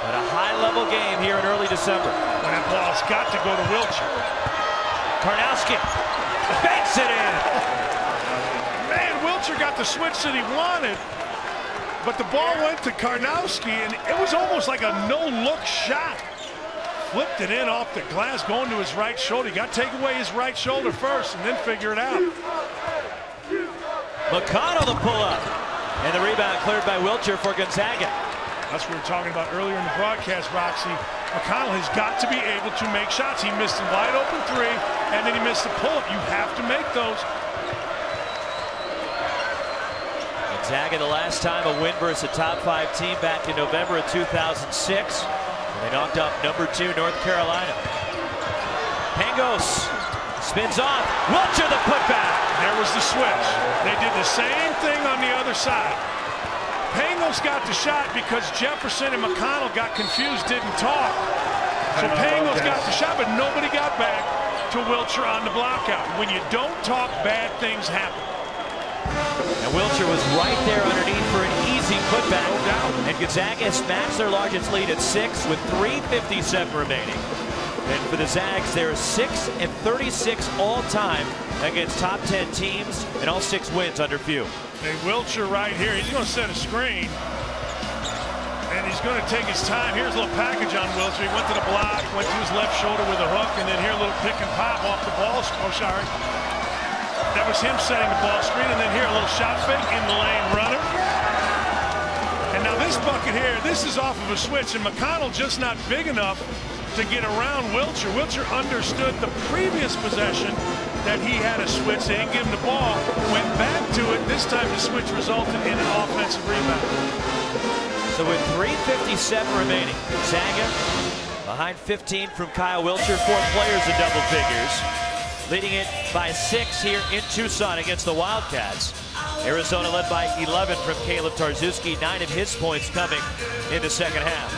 S1: But a high-level game here in early December.
S2: And that ball's got to go to Wilcher.
S1: Karnowski banks it in.
S2: Man, Wilcher got the switch that he wanted, but the ball went to Karnowski, and it was almost like a no-look shot. Flipped it in off the glass, going to his right shoulder. He got to take away his right shoulder first and then figure it out.
S1: McConnell the pull-up. And the rebound cleared by Wilcher for Gonzaga.
S2: That's what we were talking about earlier in the broadcast, Roxy. McConnell has got to be able to make shots. He missed a wide open 3, and then he missed the pull-up. You have to make those.
S1: Gonzaga, the last time a win versus a top 5 team back in November of 2006. They knocked off number 2 North Carolina. Pangos spins off. Wilcher the putback.
S2: There was the switch. They did the same thing on the other side. Pangos got the shot because Jefferson and McConnell got confused, didn't talk. So Pangos got the shot, but nobody got back to Wilcher on the blockout. When you don't talk, bad things happen.
S1: And Wilcher was right there underneath for an easy putback.
S2: No doubt.
S1: And Gonzaga has matched their largest lead at 6 with 3:57 remaining. And for the Zags, they're 6-36 all-time against top 10 teams, and all 6 wins under few.
S2: Hey, Wilcher right here, he's going to set a screen. he's going to take his time. Here's a little package on Wilcher. He went to the block, went to his left shoulder with a hook, and then here a little pick and pop off the ball. Oh, sorry. That was him setting the ball screen, and then here a little shot fake in the lane runner. And now this bucket here, this is off of a switch, and McConnell just not big enough to get around Wilcher. Wilcher understood the previous possession that he had a switch. They didn't give him the ball, went back to it. This time the switch resulted in an offensive rebound.
S1: So with 3:57 remaining, Gonzaga behind 15 from Kyle Wilcher, 4 players in double figures, leading it by 6 here in Tucson against the Wildcats. Arizona led by 11 from Caleb Tarczewski, 9 of his points coming in the second half.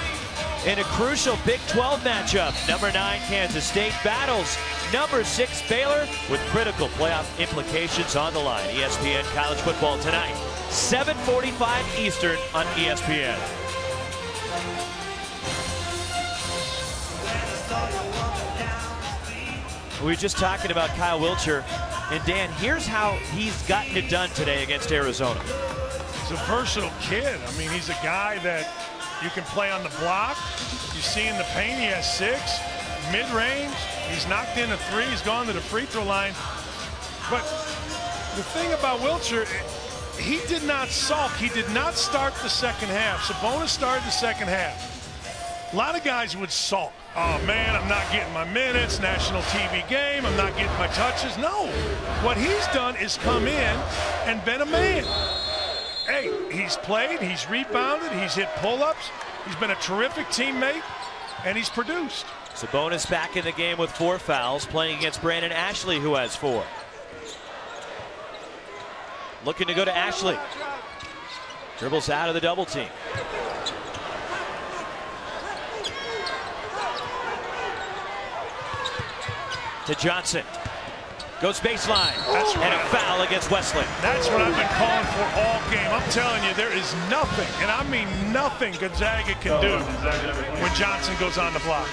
S1: In a crucial Big 12 matchup, number 9 Kansas State battles number 6 Baylor with critical playoff implications on the line. ESPN College Football tonight, 7:45 Eastern on ESPN. We were just talking about Kyle Wilcher, and Dan, here's how he's gotten it done today against Arizona.
S2: He's a versatile kid. I mean, he's a guy that you can play on the block. You see in the paint, he has 6. Mid-range, he's knocked in a 3. He's gone to the free throw line. But the thing about Wilcher, he did not sulk. He did not start the second half. Sabonis started the second half. A lot of guys would sulk. Oh, man, I'm not getting my minutes. National TV game. I'm not getting my touches. No. What he's done is come in and been a man. Hey, he's played, he's rebounded, he's hit pull-ups, he's been a terrific teammate, and he's produced.
S1: Sabonis back in the game with 4 fouls, playing against Brandon Ashley, who has 4. Looking to go to Ashley. Dribbles out of the double team. To Johnson. Goes baseline.
S2: That's right.
S1: And a foul against Wesley.
S2: That's what I've been calling for all game. I'm telling you, there is nothing, and I mean nothing, Gonzaga can do when Johnson goes on the block.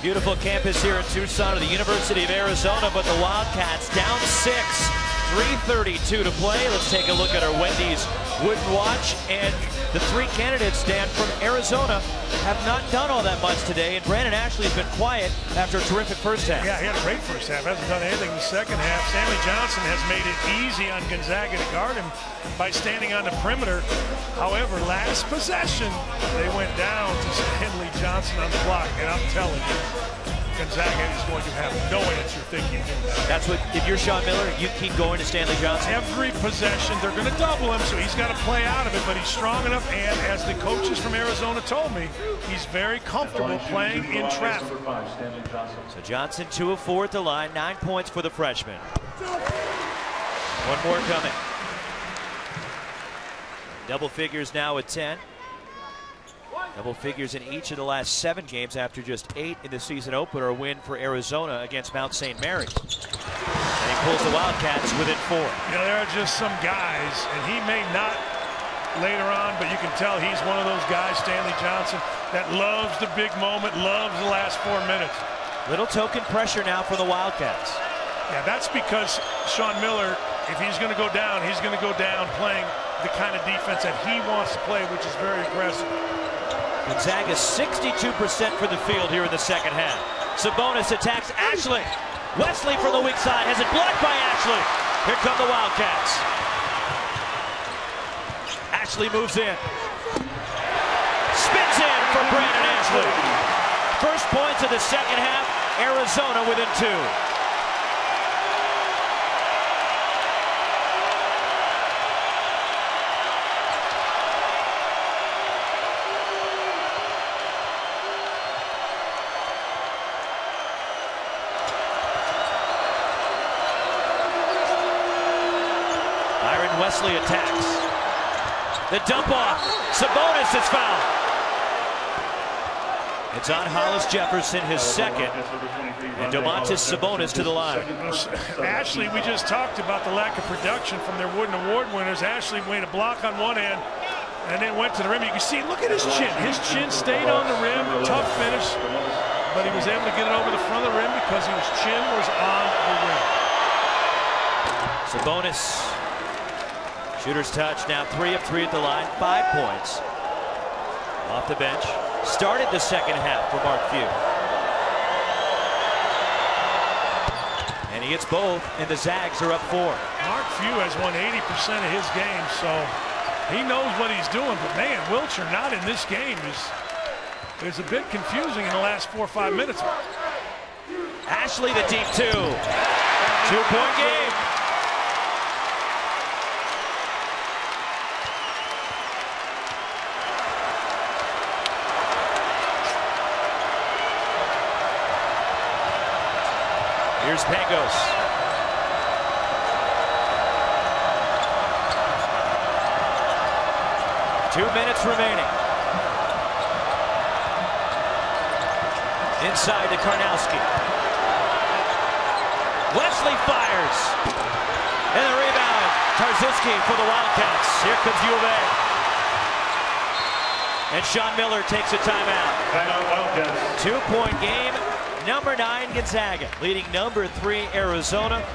S1: Beautiful campus here in Tucson at the University of Arizona, but the Wildcats down 6. 3:32 to play. Let's take a look at our Wendy's Wooden Watch. And the 3 candidates, Dan, from Arizona have not done all that much today. And Brandon Ashley has been quiet after a terrific first half.
S2: Yeah, he had a great first half. Hasn't done anything in the second half. Stanley Johnson has made it easy on Gonzaga to guard him by standing on the perimeter. However, last possession, they went down to Stanley Johnson on the block. And I'm telling you, Gonzaga is going to have no answer thinking.
S1: That's what, if you're Sean Miller, you keep going to Stanley Johnson.
S2: Every possession, they're going to double him, so he's got to play out of it, but he's strong enough, and as the coaches from Arizona told me, he's very comfortable playing in traffic.
S1: So Johnson 2 of 4 at the line, 9 points for the freshman. One more coming. Double figures now at 10. Double figures in each of the last 7 games after just 8 in the season opener. A win for Arizona against Mount St. Mary's. And he pulls the Wildcats within 4.
S2: You know, there are just some guys, and he may not later on, but you can tell he's one of those guys, Stanley Johnson, that loves the big moment, loves the last 4 minutes.
S1: Little token pressure now for the Wildcats.
S2: Yeah, that's because Sean Miller, if he's going to go down, he's going to go down playing the kind of defense that he wants to play, which is very aggressive.
S1: Gonzaga 62% for the field here in the second half. Sabonis attacks Ashley. Wesley from the weak side has it blocked by Ashley. Here come the Wildcats. Ashley moves in. Spins in for Brandon Ashley. First points of the second half. Arizona within 2. Wesley attacks. The dump off. Sabonis is fouled. It's on Hollis Jefferson, his second. And Domantas Sabonis to the line.
S2: Ashley, we just talked about the lack of production from their Wooden Award winners. Ashley made a block on one end and then went to the rim. You can see, look at his chin. His chin stayed on the rim. Tough finish. But he was able to get it over the front of the rim because his chin was on the rim.
S1: Sabonis Shooter's touch, now 3 of 3 at the line, 5 points. Off the bench. Started the second half for Mark Few. And he hits both, and the Zags are up 4.
S2: Mark Few has won 80% of his games, so he knows what he's doing. But man, Wilcher not in this game is a bit confusing in the last 4 or 5 minutes.
S1: Ashley the deep 2. 2-point game. Here's Pangos. Two minutes remaining. Inside to Karnowski. Wesley fires. And the rebound. Tarzinski for the Wildcats. Here comes U of A. And Sean Miller takes a timeout. 2-point game. Number 9 Gonzaga leading number 3 Arizona.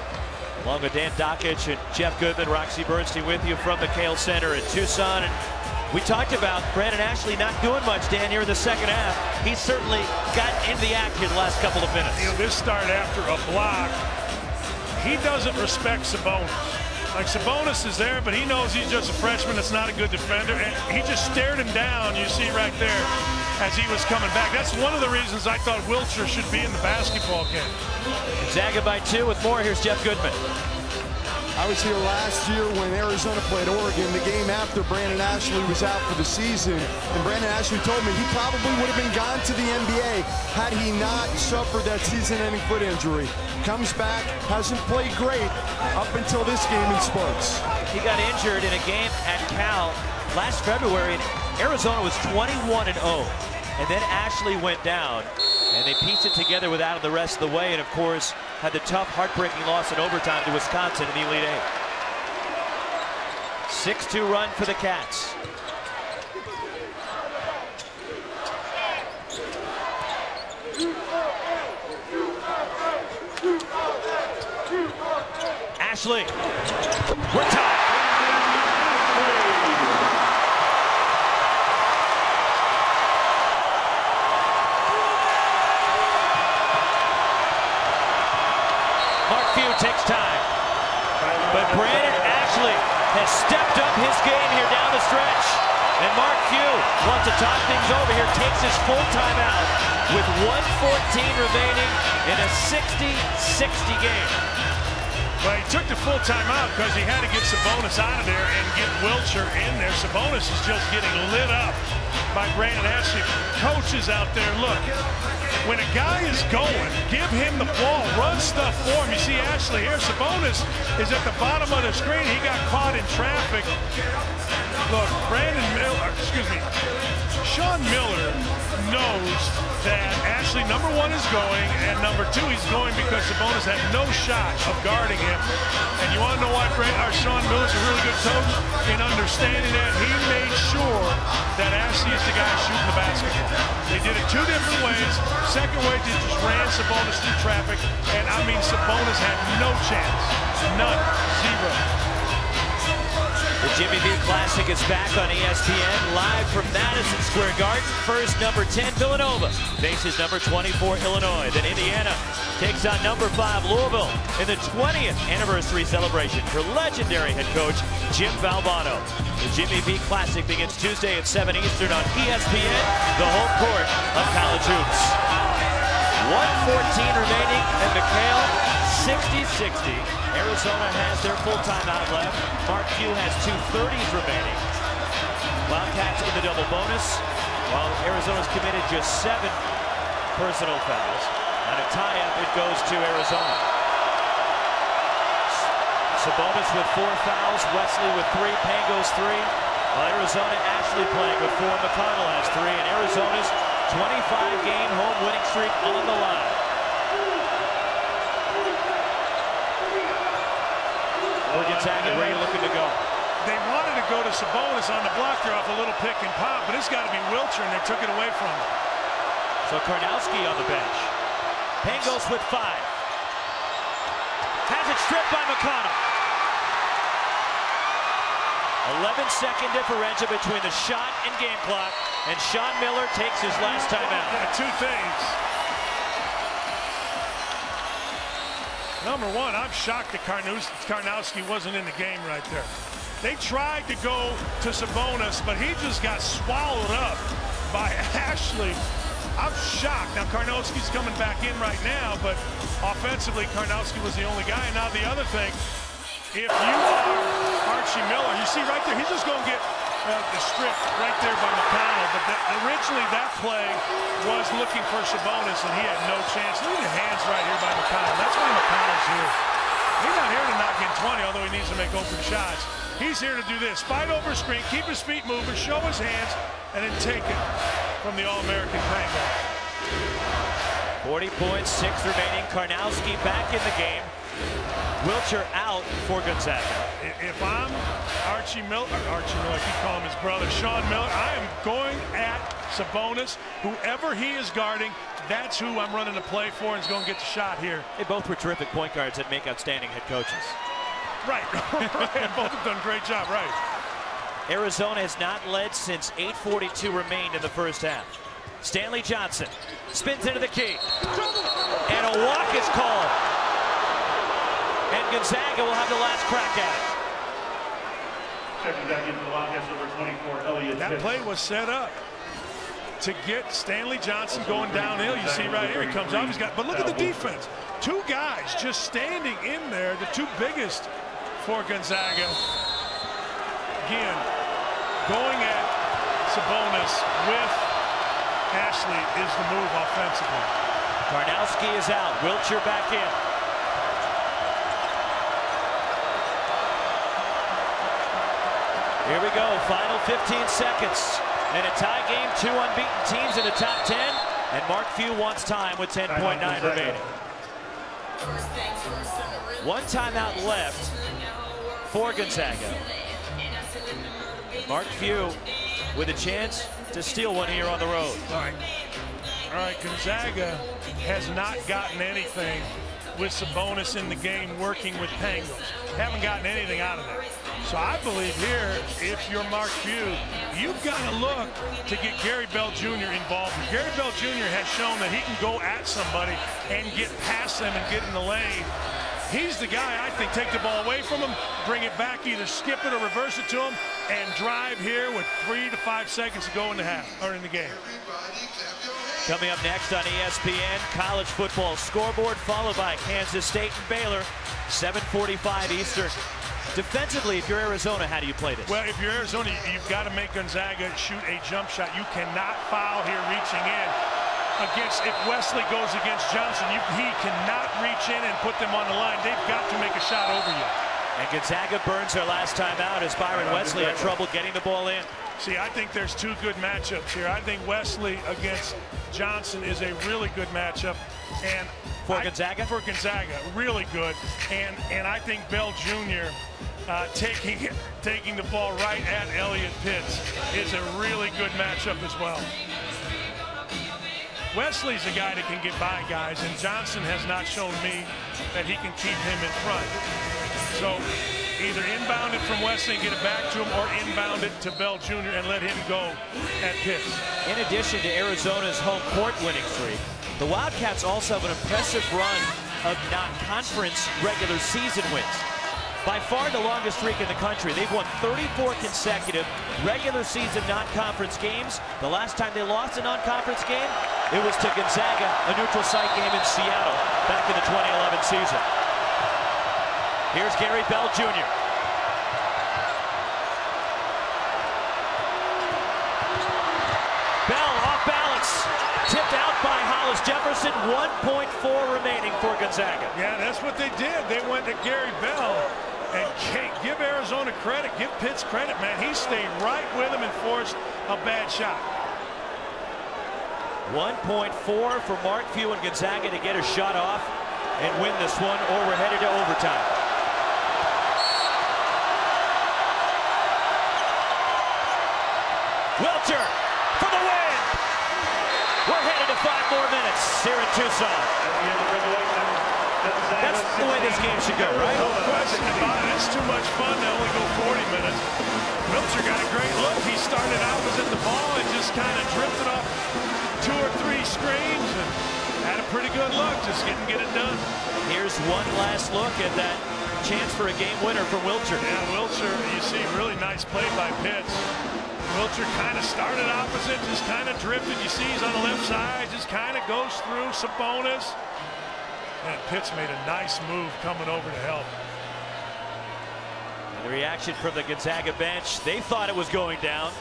S1: Along with Dan Dockich and Jeff Goodman, Roxy Bernstein with you from the Kale Center in Tucson. And we talked about Brandon Ashley not doing much, Dan, here in the second half. He's certainly gotten into the action the last couple of minutes.
S2: You know, this start after a block, he doesn't respect Sabonis. Like, Sabonis is there, but he knows he's just a freshman that's not a good defender. And he just stared him down, you see right there, as he was coming back. That's one of the reasons I thought Wilcher should be in the basketball game.
S1: Gonzaga by 2 with more. Here's Jeff Goodman.
S3: I was here last year when Arizona played Oregon, the game after Brandon Ashley was out for the season. And Brandon Ashley told me he probably would have been gone to the NBA had he not suffered that season-ending foot injury. Comes back, hasn't played great up until this game in spurts.
S1: He got injured in a game at Cal last February, and Arizona was 21-0. And then Ashley went down, and they pieced it together without the rest of the way, and of course had the tough, heartbreaking loss in overtime to Wisconsin in the Elite Eight. 6-2 run for the Cats. Ashley, we're tied. Mark Few takes time, but Brandon Ashley has stepped up his game here down the stretch. And Mark Few wants to talk things over here, takes his full timeout with 1:14 remaining in a 60-60 game.
S2: Well, he took the full timeout because he had to get Sabonis out of there and get Wilcher in there. Sabonis is just getting lit up by Brandon Ashley. Coaches out there, look, when a guy is going, give him the ball, run stuff for him. You see Ashley here, Sabonis is at the bottom of the screen. He got caught in traffic. Look, Sean Miller knows that Ashley, number 1, is going, and number 2, he's going because Sabonis had no shot of guarding him. And you want to know why Sean Miller's a really good coach? In understanding that, he made sure that Ashley is the guy shooting the basketball. They did it 2 different ways. Second way, they just ran Sabonis through traffic, and I mean, Sabonis had no chance. None. Zero.
S1: The Jimmy V Classic is back on ESPN, live from Madison Square Garden. First, number 10, Villanova faces number 24, Illinois. Then Indiana takes on number 5, Louisville, in the 20th anniversary celebration for legendary head coach Jim Valvano. The Jimmy V Classic begins Tuesday at 7 Eastern on ESPN, the home court of college hoops. 1:14 remaining, and McHale 60-60. Arizona has their full timeout left. Mark Few has 2:30s remaining. Wildcats in the double bonus, while Arizona's committed just 7 personal fouls. On a tie-up, it goes to Arizona. Sabonis with 4 fouls, Wesley with 3, Pangos 3. While Arizona, Ashley playing with 4, McConnell has 3, and Arizona's 25-game home winning streak on the line. Gonzaga, where are you looking to go?
S2: They wanted to go to Sabonis on the block there off a little pick and pop, but it's got to be Wilcher, and they took it away from him.
S1: So Karnowski on the bench. Pangos with 5. Has it stripped by McConnell. 11-second differential between the shot and game clock, and Sean Miller takes his last timeout.
S2: Two things. Number one, I'm shocked that Karnowski wasn't in the game right there. They tried to go to Sabonis, but he just got swallowed up by Ashley. I'm shocked. Now, Karnowski's coming back in right now, but offensively, Karnowski was the only guy. And now the other thing, if you are Archie Miller, you see right there, he's just going to get the strip right there by McConnell. But originally, that play was looking for Sabonis, and he had no chance. Look at the hands right here by McConnell. That's why McConnell's here. He's not here to knock in 20, although he needs to make open shots. He's here to do this. Fight over screen, keep his feet moving, show his hands, and then take it from the All-American Tango.
S1: 40 points, 6 remaining. Karnowski back in the game. Wilcher out for Gonzaga.
S2: If I'm Archie Miller, I keep calling him his brother, Sean Miller, I am going at Sabonis. Whoever he is guarding, that's who I'm running the play for and is going to get the shot here.
S1: They both were terrific point guards that make outstanding head coaches.
S2: Right, right. Both have done a great job, right.
S1: Arizona has not led since 8:42 remained in the first half. Stanley Johnson spins into the key. And a walk is called. And Gonzaga will have the last crack at it.
S6: Checking back into the Wildcats, number 24, Elliott.
S2: That play was set up to get Stanley Johnson going downhill. You see right here, he comes out. But look at the defense. Two guys just standing in there, the two biggest for Gonzaga. Again, going at Sabonis with Ashley is the move offensively.
S1: Karnowski is out. Wilcher back in. Here we go. Final 15 seconds. And a tie game. 2 unbeaten teams in the top 10. And Mark Few wants time with 10.9 remaining. One timeout left for Gonzaga. Mark Few with a chance to steal one here on the road.
S2: All right, Gonzaga has not gotten anything with Sabonis in the game working with Pangos. Haven't gotten anything out of that. So I believe here, if you're Mark Few, you've got to look to get Gary Bell Jr. involved. Gary Bell Jr. has shown that he can go at somebody and get past them and get in the lane. He's the guy, I think, take the ball away from him, bring it back, either skip it or reverse it to him, and drive here with 3 to 5 seconds to go in the half, or in the game.
S1: Coming up next on ESPN, college football scoreboard, followed by Kansas State and Baylor, 7:45 Eastern. Defensively, if you're Arizona, how do you play this?
S2: Well, if you're Arizona, you've got to make Gonzaga shoot a jump shot. You cannot foul here reaching in. If Wesley goes against Johnson, he cannot reach in and put them on the line. They've got to make a shot over you.
S1: And Gonzaga burns their last time out as Byron Wesley had trouble getting the ball in.
S2: See, I think there's two good matchups here. I think Wesley against Johnson is a really good matchup. And
S1: for Gonzaga?
S2: For Gonzaga, really good. And I think Bell Jr. taking the ball right at Elliott Pitts is a really good matchup as well. Wesley's a guy that can get by guys, and Johnson has not shown me that he can keep him in front. So either inbound it from Wesley and get it back to him, or inbound it to Bell Jr. and let him go at Pitts.
S1: In addition to Arizona's home court winning streak, the Wildcats also have an impressive run of non-conference regular season wins. By far the longest streak in the country. They've won 34 consecutive regular season non-conference games. The last time they lost a non-conference game, it was to Gonzaga, a neutral site game in Seattle back in the 2011 season. Here's Gary Bell Jr. Bell off balance, tipped out by Hollis Jefferson. 1.4 remaining for Gonzaga.
S2: Yeah, that's what they did. They went to Gary Bell. And give Arizona credit, give Pitts credit, man. He stayed right with him and forced a bad shot.
S1: 1.4 for Mark Few and Gonzaga to get a shot off and win this one, or we're headed to overtime. Wilcher for the win. We're headed to 5 more minutes here in Tucson. That's the way this game should go, right?
S2: No question about it. It's too much fun to only go 40 minutes. pretty good look, just get it done.
S1: Here's one last look at that chance for a game winner for Wilcher.
S2: Yeah, Wilcher, you see, really nice play by Pitts. Wilcher kind of started opposite, just kind of drifted. You see he's on the left side, just kind of goes through Sabonis. And Pitts made a nice move coming over to help.
S1: And the reaction from the Gonzaga bench, they thought it was going down.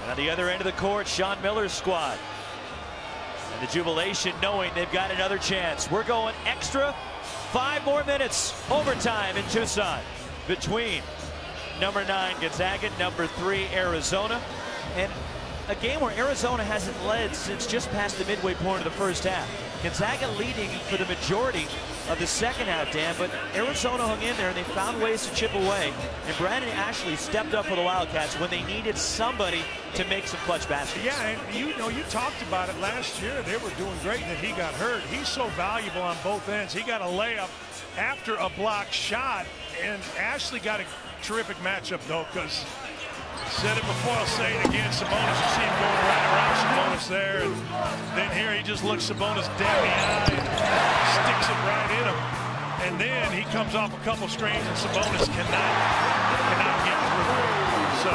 S1: And on the other end of the court, Sean Miller's squad. And the jubilation knowing they've got another chance. We're going extra 5 more minutes, overtime in Tucson between number 9 Gonzaga, number 3 Arizona, and a game where Arizona hasn't led since just past the midway point of the first half. Gonzaga leading for the majority of the second half, Dan, but Arizona hung in there and they found ways to chip away. And Brandon Ashley stepped up for the Wildcats when they needed somebody to make some clutch baskets.
S2: Yeah, and you talked about it last year. They were doing great, and then he got hurt. He's so valuable on both ends. He got a layup after a blocked shot, and Ashley got a terrific matchup, though, because I said it before, I'll say it again. Sabonis, you see him going right around Sabonis there, and then here he just looks Sabonis dead in the eye and sticks it right in him. And then he comes off a couple screens, and Sabonis cannot get through. So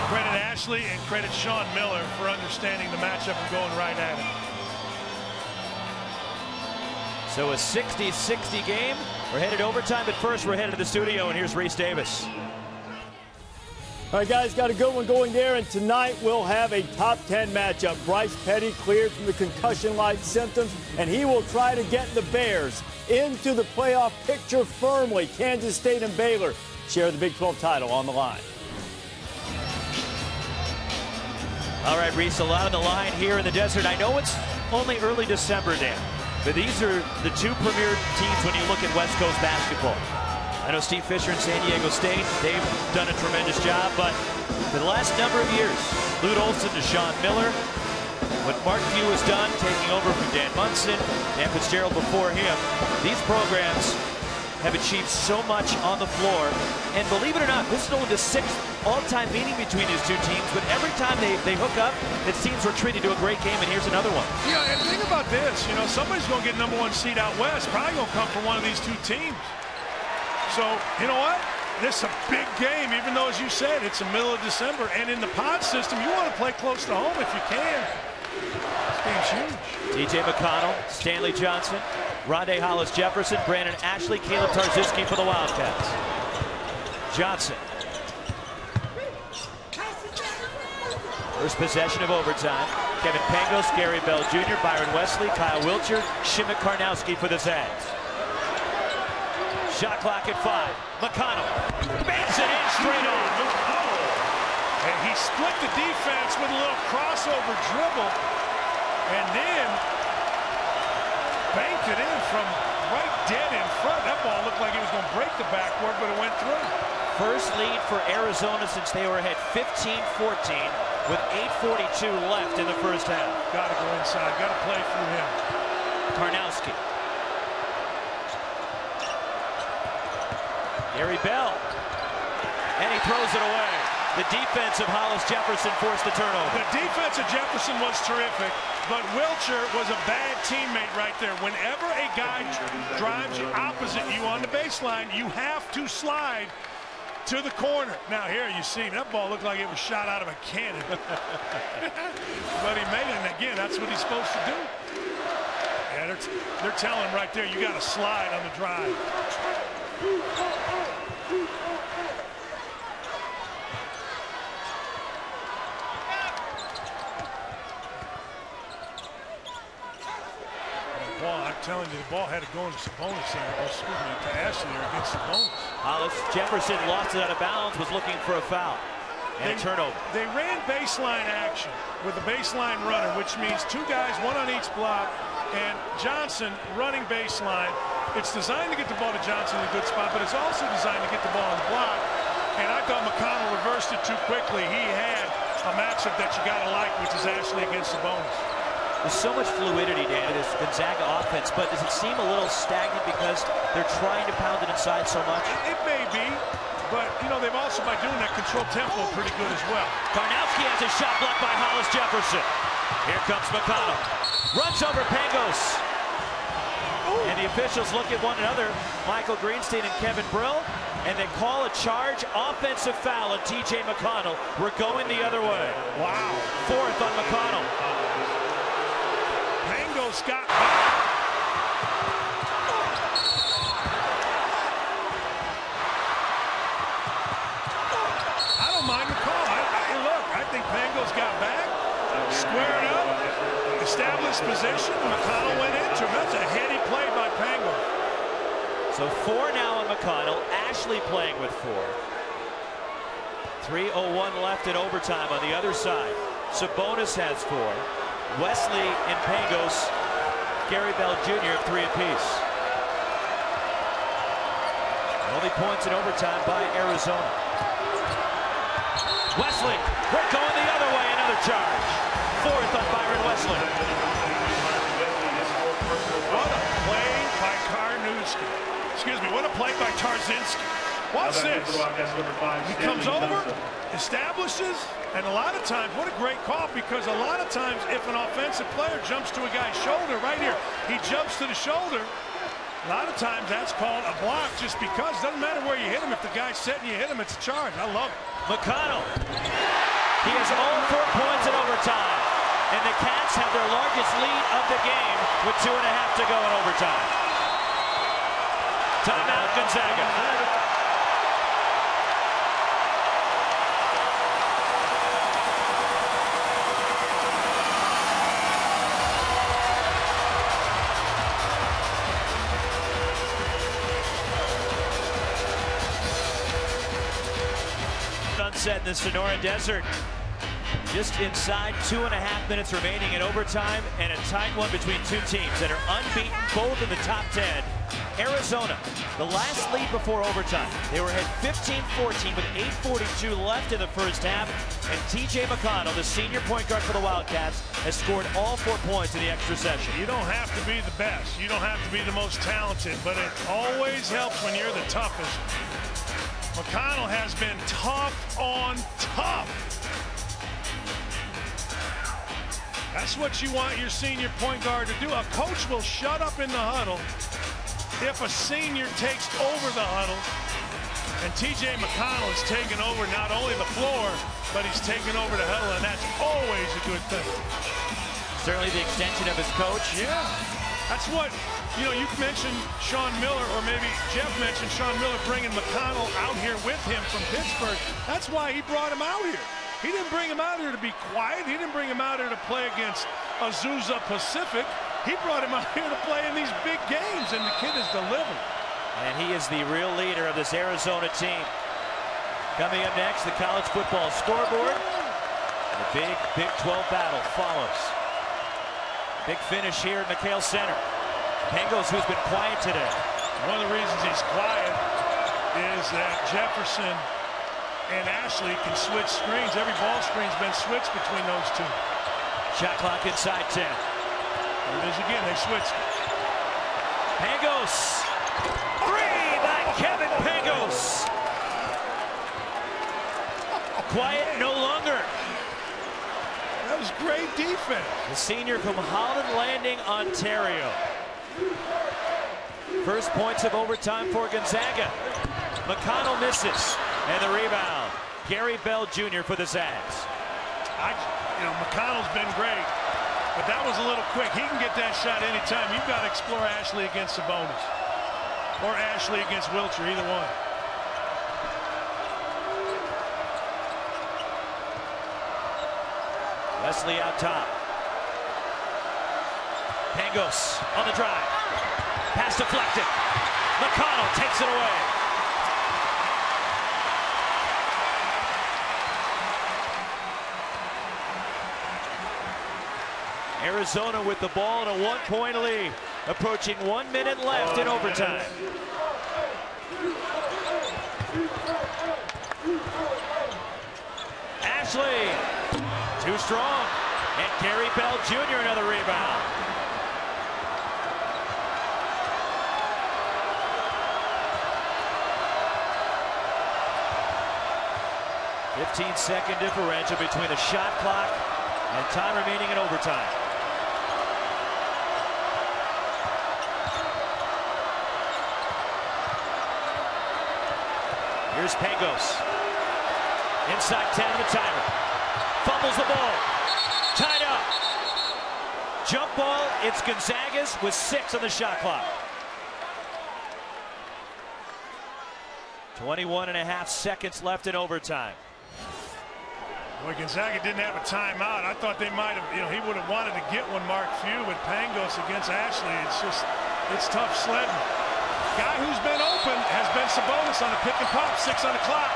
S2: credit Ashley and credit Sean Miller for understanding the matchup and going right at it.
S1: So a 60-60 game. We're headed overtime, but first we're headed to the studio, and here's Reese Davis.
S9: All right, guys, got a good one going there, and tonight we'll have a top 10 matchup. Bryce Petty cleared from the concussion-like symptoms, and he will try to get the Bears into the playoff picture firmly. Kansas State and Baylor share the Big 12 title on the line.
S1: All right, Reese, a lot on the line here in the desert. I know it's only early December, Dan, but these are the 2 premier teams when you look at West Coast basketball. I know Steve Fisher and San Diego State, they've done a tremendous job, but for the last number of years, Lute Olson to Sean Miller, what Mark Few has done, taking over from Dan Munson, Dan Fitzgerald before him, these programs have achieved so much on the floor, and believe it or not, this is only the 6th all-time meeting between these 2 teams, but every time they hook up, it seems we're treated to a great game, and here's another one.
S2: Yeah, and think about this, somebody's going to get number 1 seed out west, probably going to come from one of these 2 teams. So, you know what? This is a big game, even though, as you said, it's the middle of December. And in the pod system, you want to play close to home if you can. This game's huge.
S1: DJ McConnell, Stanley Johnson, Rondé Hollis-Jefferson, Brandon Ashley, Caleb Tarzinski for the Wildcats. Johnson. First possession of overtime. Kevin Pangos, Gary Bell Jr., Byron Wesley, Kyle Wilcher, Shimmick Karnowski for the Zags. Shot clock at 5. McConnell banks it in straight on.
S2: And he split the defense with a little crossover dribble, and then banked it in from right dead in front. That ball looked like it was going to break the backboard, but it went through.
S1: First lead for Arizona since they were ahead 15-14 with 8:42 left in the first half.
S2: Got to go inside. Got to play through him.
S1: Karnowski. Gary Bell, and he throws it away. The defense of Hollis-Jefferson forced the turnover.
S2: The defense of Jefferson was terrific, but Wilcher was a bad teammate right there. Whenever a guy drives you opposite you on the baseline, you have to slide to the corner. Now here you see that ball looked like it was shot out of a cannon. But he made it, and again, that's what he's supposed to do. Yeah, they're telling him right there, you got to slide on the drive. I'm telling you, the ball had to go into Sabonis there. Excuse me, to Ashley there against Sabonis.
S1: Hollis-Jefferson lost it out of bounds, was looking for a foul. And a turnover.
S2: They ran baseline action with a baseline runner, which means 2 guys, 1 on each block, and Johnson running baseline. It's designed to get the ball to Johnson in a good spot, but it's also designed to get the ball on the block. And I thought McConnell reversed it too quickly. He had a matchup that you got to like, which is Ashley against Sabonis.
S1: There's so much fluidity, Dan, to this Gonzaga offense, but does it seem a little stagnant because they're trying to pound it inside so much?
S2: It may be, but, they've also, by doing that, controlled tempo pretty good as well.
S1: Karnowski has a shot blocked by Hollis-Jefferson. Here comes McConnell. runs over Pangos. And the officials look at one another, Michael Greenstein and Kevin Brill, and they call a charge, offensive foul on TJ McConnell. We're going the other way.
S2: Wow.
S1: Fourth on McConnell.
S2: Pangos got back. I don't mind the call. Look, I think Pangos got back, squared up, established position. McConnell went into him. That's a heady play by Pangos.
S1: So 4 now on McConnell. Ashley playing with 4. 3:01 left in overtime on the other side. Sabonis has 4. Wesley and Pangos, Gary Bell Jr. 3 apiece. Only points in overtime by Arizona. Wesley, we're going the other way, another charge. 4th on Byron Wesley.
S2: What a play by Karnowski. Excuse me, what a play by Tarzinski. Watch this. He comes over, establishes, and a lot of times, what a great call, because a lot of times if an offensive player jumps to a guy's shoulder, right here, he jumps to the shoulder, a lot of times that's called a block just because. It doesn't matter where you hit him. If the guy's set and you hit him, it's a charge. I love it.
S1: McConnell. He has all 4 points in overtime. And the Cats have their largest lead of the game with 2.5 to go in overtime. Timeout, Gonzaga. Sunset in the Sonora Desert. Just inside 2.5 minutes remaining in overtime, and a tight one between 2 teams that are unbeaten, both in the top 10. Arizona, the last lead before overtime. They were ahead 15-14 with 8:42 left in the first half, and TJ McConnell, the senior point guard for the Wildcats, has scored all 4 points in the extra session.
S2: You don't have to be the best. You don't have to be the most talented, but it always helps when you're the toughest. McConnell has been tough on tough. That's what you want your senior point guard to do. A coach will shut up in the huddle if a senior takes over the huddle. And TJ McConnell has taken over not only the floor, but he's taken over the huddle, and that's always a good thing.
S1: Certainly the extension of his coach.
S2: Yeah. That's what, you know, you've mentioned Sean Miller, or maybe Jeff mentioned Sean Miller bringing McConnell out here with him from Pittsburgh. That's why he brought him out here. He didn't bring him out here to be quiet. He didn't bring him out here to play against Azusa Pacific. He brought him out here to play in these big games, and the kid has delivered.
S1: And he is the real leader of this Arizona team. Coming up next, the college football scoreboard. The big Big 12 battle follows. Big finish here at McHale Center. Pangos, who's been quiet today.
S2: One of the reasons he's quiet is that Jefferson and Ashley can switch screens. Every ball screen's been switched between those 2.
S1: Shot clock inside 10.
S2: There it is again. They switched.
S1: Pangos. 3 by Kevin Pangos. Quiet no longer.
S2: That was great defense.
S1: The senior from Holland Landing, Ontario. First points of overtime for Gonzaga. McConnell misses. And the rebound. Gary Bell Jr. for the Zags.
S2: McConnell's been great, but that was a little quick. He can get that shot anytime. You've got to explore Ashley against Sabonis or Ashley against Wilcher, either one.
S1: Wesley out top. Pangos on the drive. Pass deflected. McConnell takes it away. Arizona with the ball and a 1-point lead. Approaching 1 minute left in overtime. Ashley, too strong. And Gary Bell Jr. another rebound. A 15-second differential between the shot clock and time remaining in overtime. Here's Pangos. Inside 10 of the timer. Fumbles the ball. Tied up. Jump ball. It's Gonzaga's with 6 on the shot clock. 21.5 seconds left in overtime.
S2: Well, Gonzaga didn't have a timeout. I thought they might have, he would have wanted to get one, Mark Few, but Pangos against Ashley, it's tough sledding. Guy who's been open has been Sabonis on a pick and pop, 6 on the clock.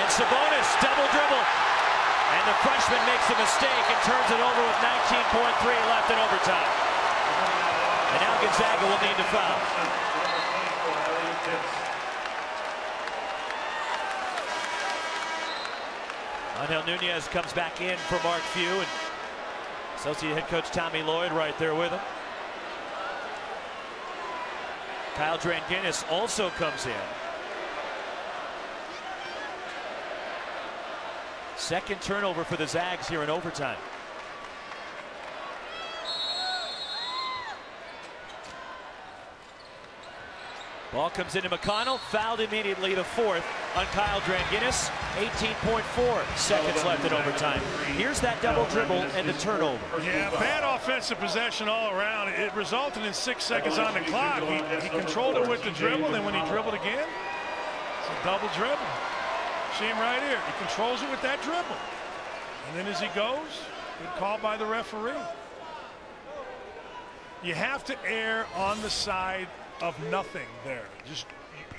S1: And Sabonis double dribble. And the freshman makes a mistake and turns it over with 19.3 left in overtime. And now Gonzaga will need to foul. Angel Nunez comes back in for Mark Few, and associate head coach Tommy Lloyd right there with him. Kyle Dranginis also comes in. Second turnover for the Zags here in overtime. Ball comes into McConnell, fouled immediately, the 4th on Kyle Dranginis. 18.4 seconds left in overtime. Here's that double dribble and the turnover.
S2: Yeah, bad offensive possession all around. It resulted in 6 seconds on the clock. He controlled it with the dribble, and when he dribbled again, it's a double dribble. See him right here. He controls it with that dribble. And then as he goes, good call by the referee. You have to err on the side of nothing there. Just,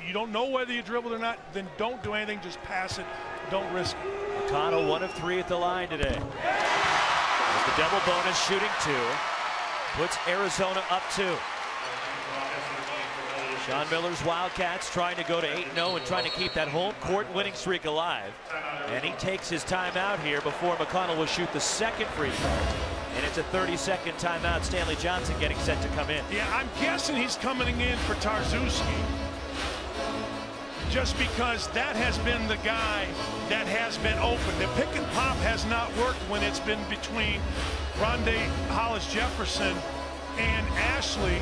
S2: you don't know whether you dribbled or not, then don't do anything. Just pass it. Don't risk it.
S1: McConnell 1 of 3 at the line today. With the double bonus, shooting 2. Puts Arizona up 2. Sean Miller's Wildcats trying to go to 8-0 and trying to keep that home court winning streak alive. And he takes his timeout here before McConnell will shoot the second free throw. And it's a 30-second timeout. Stanley Johnson getting set to come in.
S2: Yeah, I'm guessing he's coming in for Tarczewski. Just because that has been the guy that has been open. The pick and pop has not worked when it's been between Rondé Hollis-Jefferson and Ashley,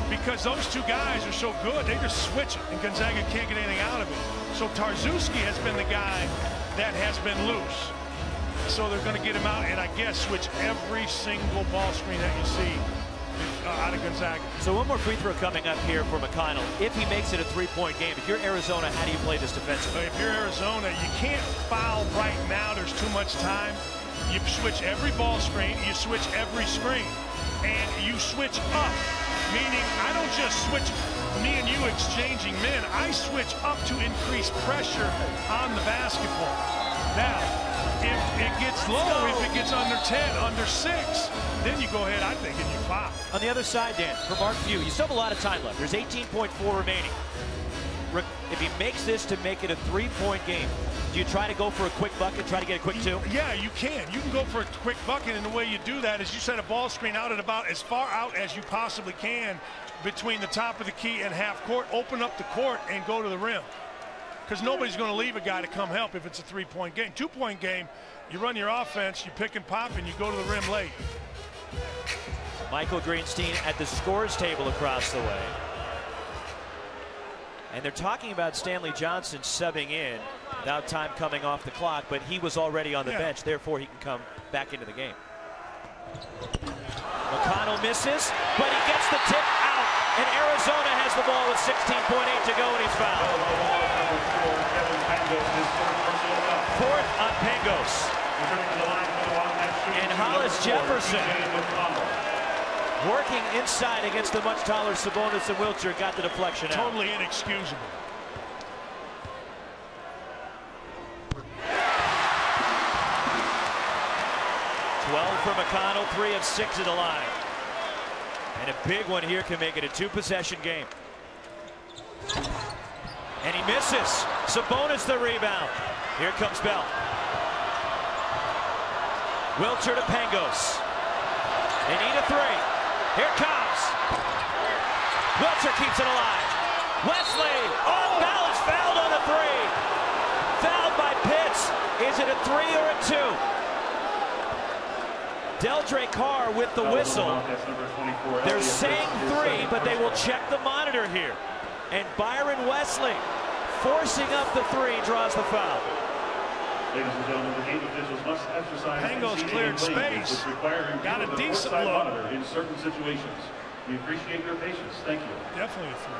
S2: because those two guys are so good. They just switch it, and Gonzaga can't get anything out of it. So Tarczewski has been the guy that has been loose. So they're going to get him out and I guess switch every single ball screen that you see out of Gonzaga.
S1: So one more free throw coming up here for McConnell. If he makes it a 3-point game, if you're Arizona, how do you play this defensively?
S2: If you're Arizona, you can't foul right now. There's too much time. You switch every ball screen. You switch every screen. And you switch up, meaning I don't just switch me and you exchanging men. I switch up to increase pressure on the basketball. Now, if it gets low, if it gets under 10, under 6, then you go ahead, I think, and you foul.
S1: On the other side, Dan, for Mark Few, you still have a lot of time left. There's 18.4 remaining. If he makes this to make it a 3-point game, do you try to go for a quick bucket, try to get a quick 2?
S2: Yeah, you can. You can go for a quick bucket, and the way you do that is you set a ball screen out at about as far out as you possibly can between the top of the key and half court. Open up the court and go to the rim. Because nobody's going to leave a guy to come help if it's a 3-point game. 2-point game, you run your offense, you pick and pop, and you go to the rim late.
S1: Michael Greenstein at the scores table across the way. And they're talking about Stanley Johnson subbing in without time coming off the clock, but he was already on the bench, therefore he can come back into the game. McConnell misses, but he gets the tip out, and Arizona has the ball with 16.8 to go, and he's fouled. 4th on Pangos. And Hollis-Jefferson, working inside against the much taller Sabonis and Wiltshire, got the deflection out.
S2: Totally inexcusable.
S1: For McConnell, 3 of 6 at the line. And a big one here can make it a 2-possession game. And he misses. Sabonis the rebound. Here comes Bell. Wiltshire to Pangos. They need a 3. Here comes. Wiltshire keeps it alive. Wesley on balance, fouled on a 3. Fouled by Pitts. Is it a 3 or a 2? Deldre Carr with the whistle. They're saying 3, but they will check the monitor here. And Byron Wesley, forcing up the three, draws the foul.
S6: Ladies and gentlemen, the game officials must exercise
S2: Pangos cleared space. Got a decent look
S6: in certain situations. We appreciate your patience. Thank you.
S2: Definitely a three.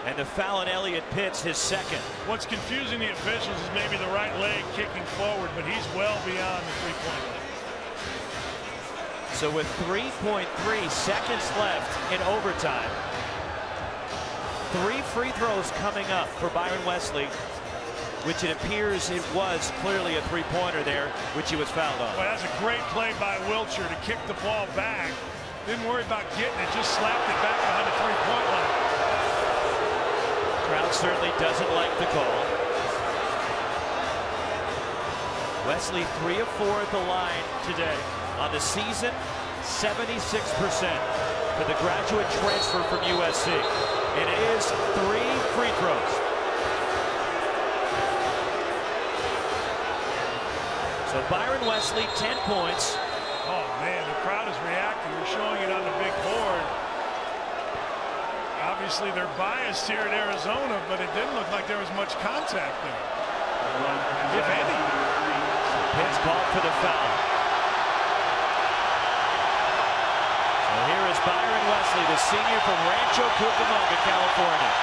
S1: And the foul on Elliott Pitts, his second.
S2: What's confusing the officials is maybe the right leg kicking forward, but he's well beyond the three-point line.
S1: So with 3.3 seconds left in overtime, 3 free throws coming up for Byron Wesley, which it appears it was clearly a three-pointer there, which he was fouled on.
S2: Well, that's a great play by Wiltshire to kick the ball back. Didn't worry about getting it, just slapped it back behind the three-point line.
S1: Crowd certainly doesn't like the call. Wesley 3 of 4 at the line today. On the season, 76% for the graduate transfer from USC. And it is 3 free throws. So Byron Wesley, 10 points.
S2: Oh man, the crowd is reacting. They're showing it on the big board. Obviously they're biased here at Arizona, but it didn't look like there was much contact there, if any.
S1: Pitts called for the foul. So here is Byron Wesley, the senior from Rancho Cucamonga, California.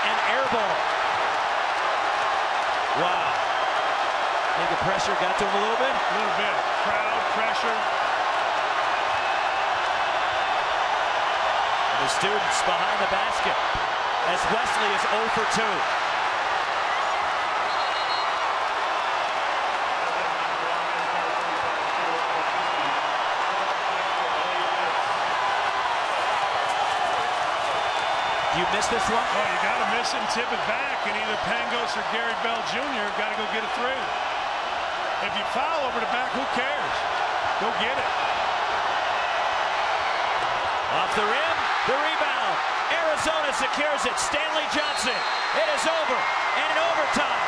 S1: An air ball. Wow. Think the pressure got to him a little bit?
S2: A little bit. Crowd pressure.
S1: The students behind the basket as Wesley is 0 for 2. Do you miss this one?
S2: Oh, you got to miss it and tip it back, and either Pangos or Gary Bell Jr. got to go get a three. If you foul over the back, who cares? Go get it.
S1: Off the rim, the rebound. Arizona secures it. Stanley Johnson. It is over. And in overtime,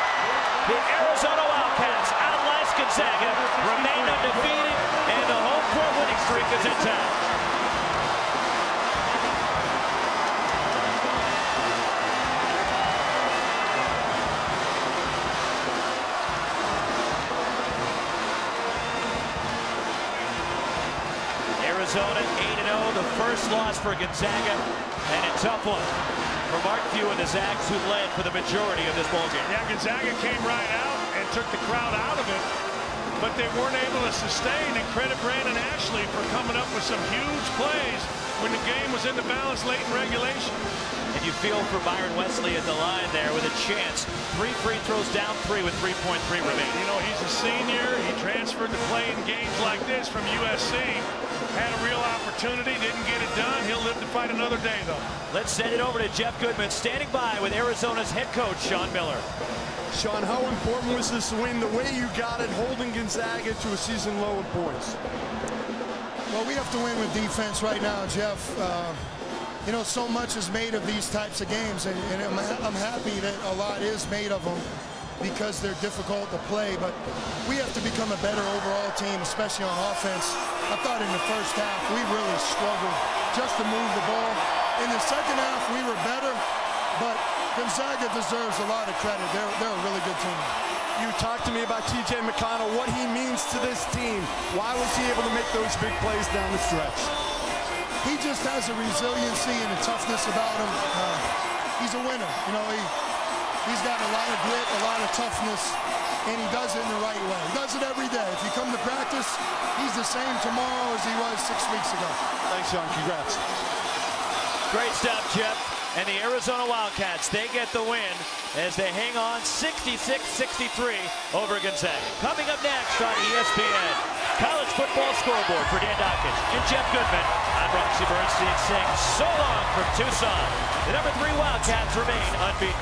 S1: the Arizona Wildcats outlast Gonzaga, remain undefeated, and the home court winning streak is intact. Arizona 8-0, the first loss for Gonzaga, and a tough one for Mark Few and the Zags, who led for the majority of this ballgame.
S2: Yeah, Gonzaga came right out and took the crowd out of it, but they weren't able to sustain, and credit Brandon Ashley for coming up with some huge plays when the game was in the balance late in regulation.
S1: And you feel for Byron Wesley at the line there with a chance. 3 free throws down 3 with 3.3 remaining.
S2: You know, he's a senior. He transferred to play in games like this from USC. Had a real opportunity, didn't get it done. He'll live to fight another day, though.
S1: Let's send it over to Jeff Goodman, standing by with Arizona's head coach, Sean Miller.
S3: Sean, how important was this win? The way you got it, holding Gonzaga to a season low in points.
S4: Well, we have to win with defense right now, Jeff. You know, so much is made of these types of games, and I'm happy that a lot is made of them because they're difficult to play, but we have to become a better overall team, especially on offense. I thought in the first half we really struggled just to move the ball. In the second half we were better, but Gonzaga deserves a lot of credit. They're a really good team.
S3: You talked to me about TJ McConnell, what he means to this team. Why was he able to make those big plays down the stretch?
S4: He just has a resiliency and a toughness about him. He's a winner. You know, he's got a lot of grit, a lot of toughness, and he does it in the right way. He does it every day. If you come to practice, he's the same tomorrow as he was 6 weeks ago.
S3: Thanks, Sean. Congrats.
S1: Great stuff, Jeff. And the Arizona Wildcats, they get the win as they hang on 66-63 over Gonzaga. Coming up next on ESPN, College Football Scoreboard for Dan Dawkins and Jeff Goodman. I'm Roxy Bernstein saying so long from Tucson. The number 3 Wildcats remain unbeaten.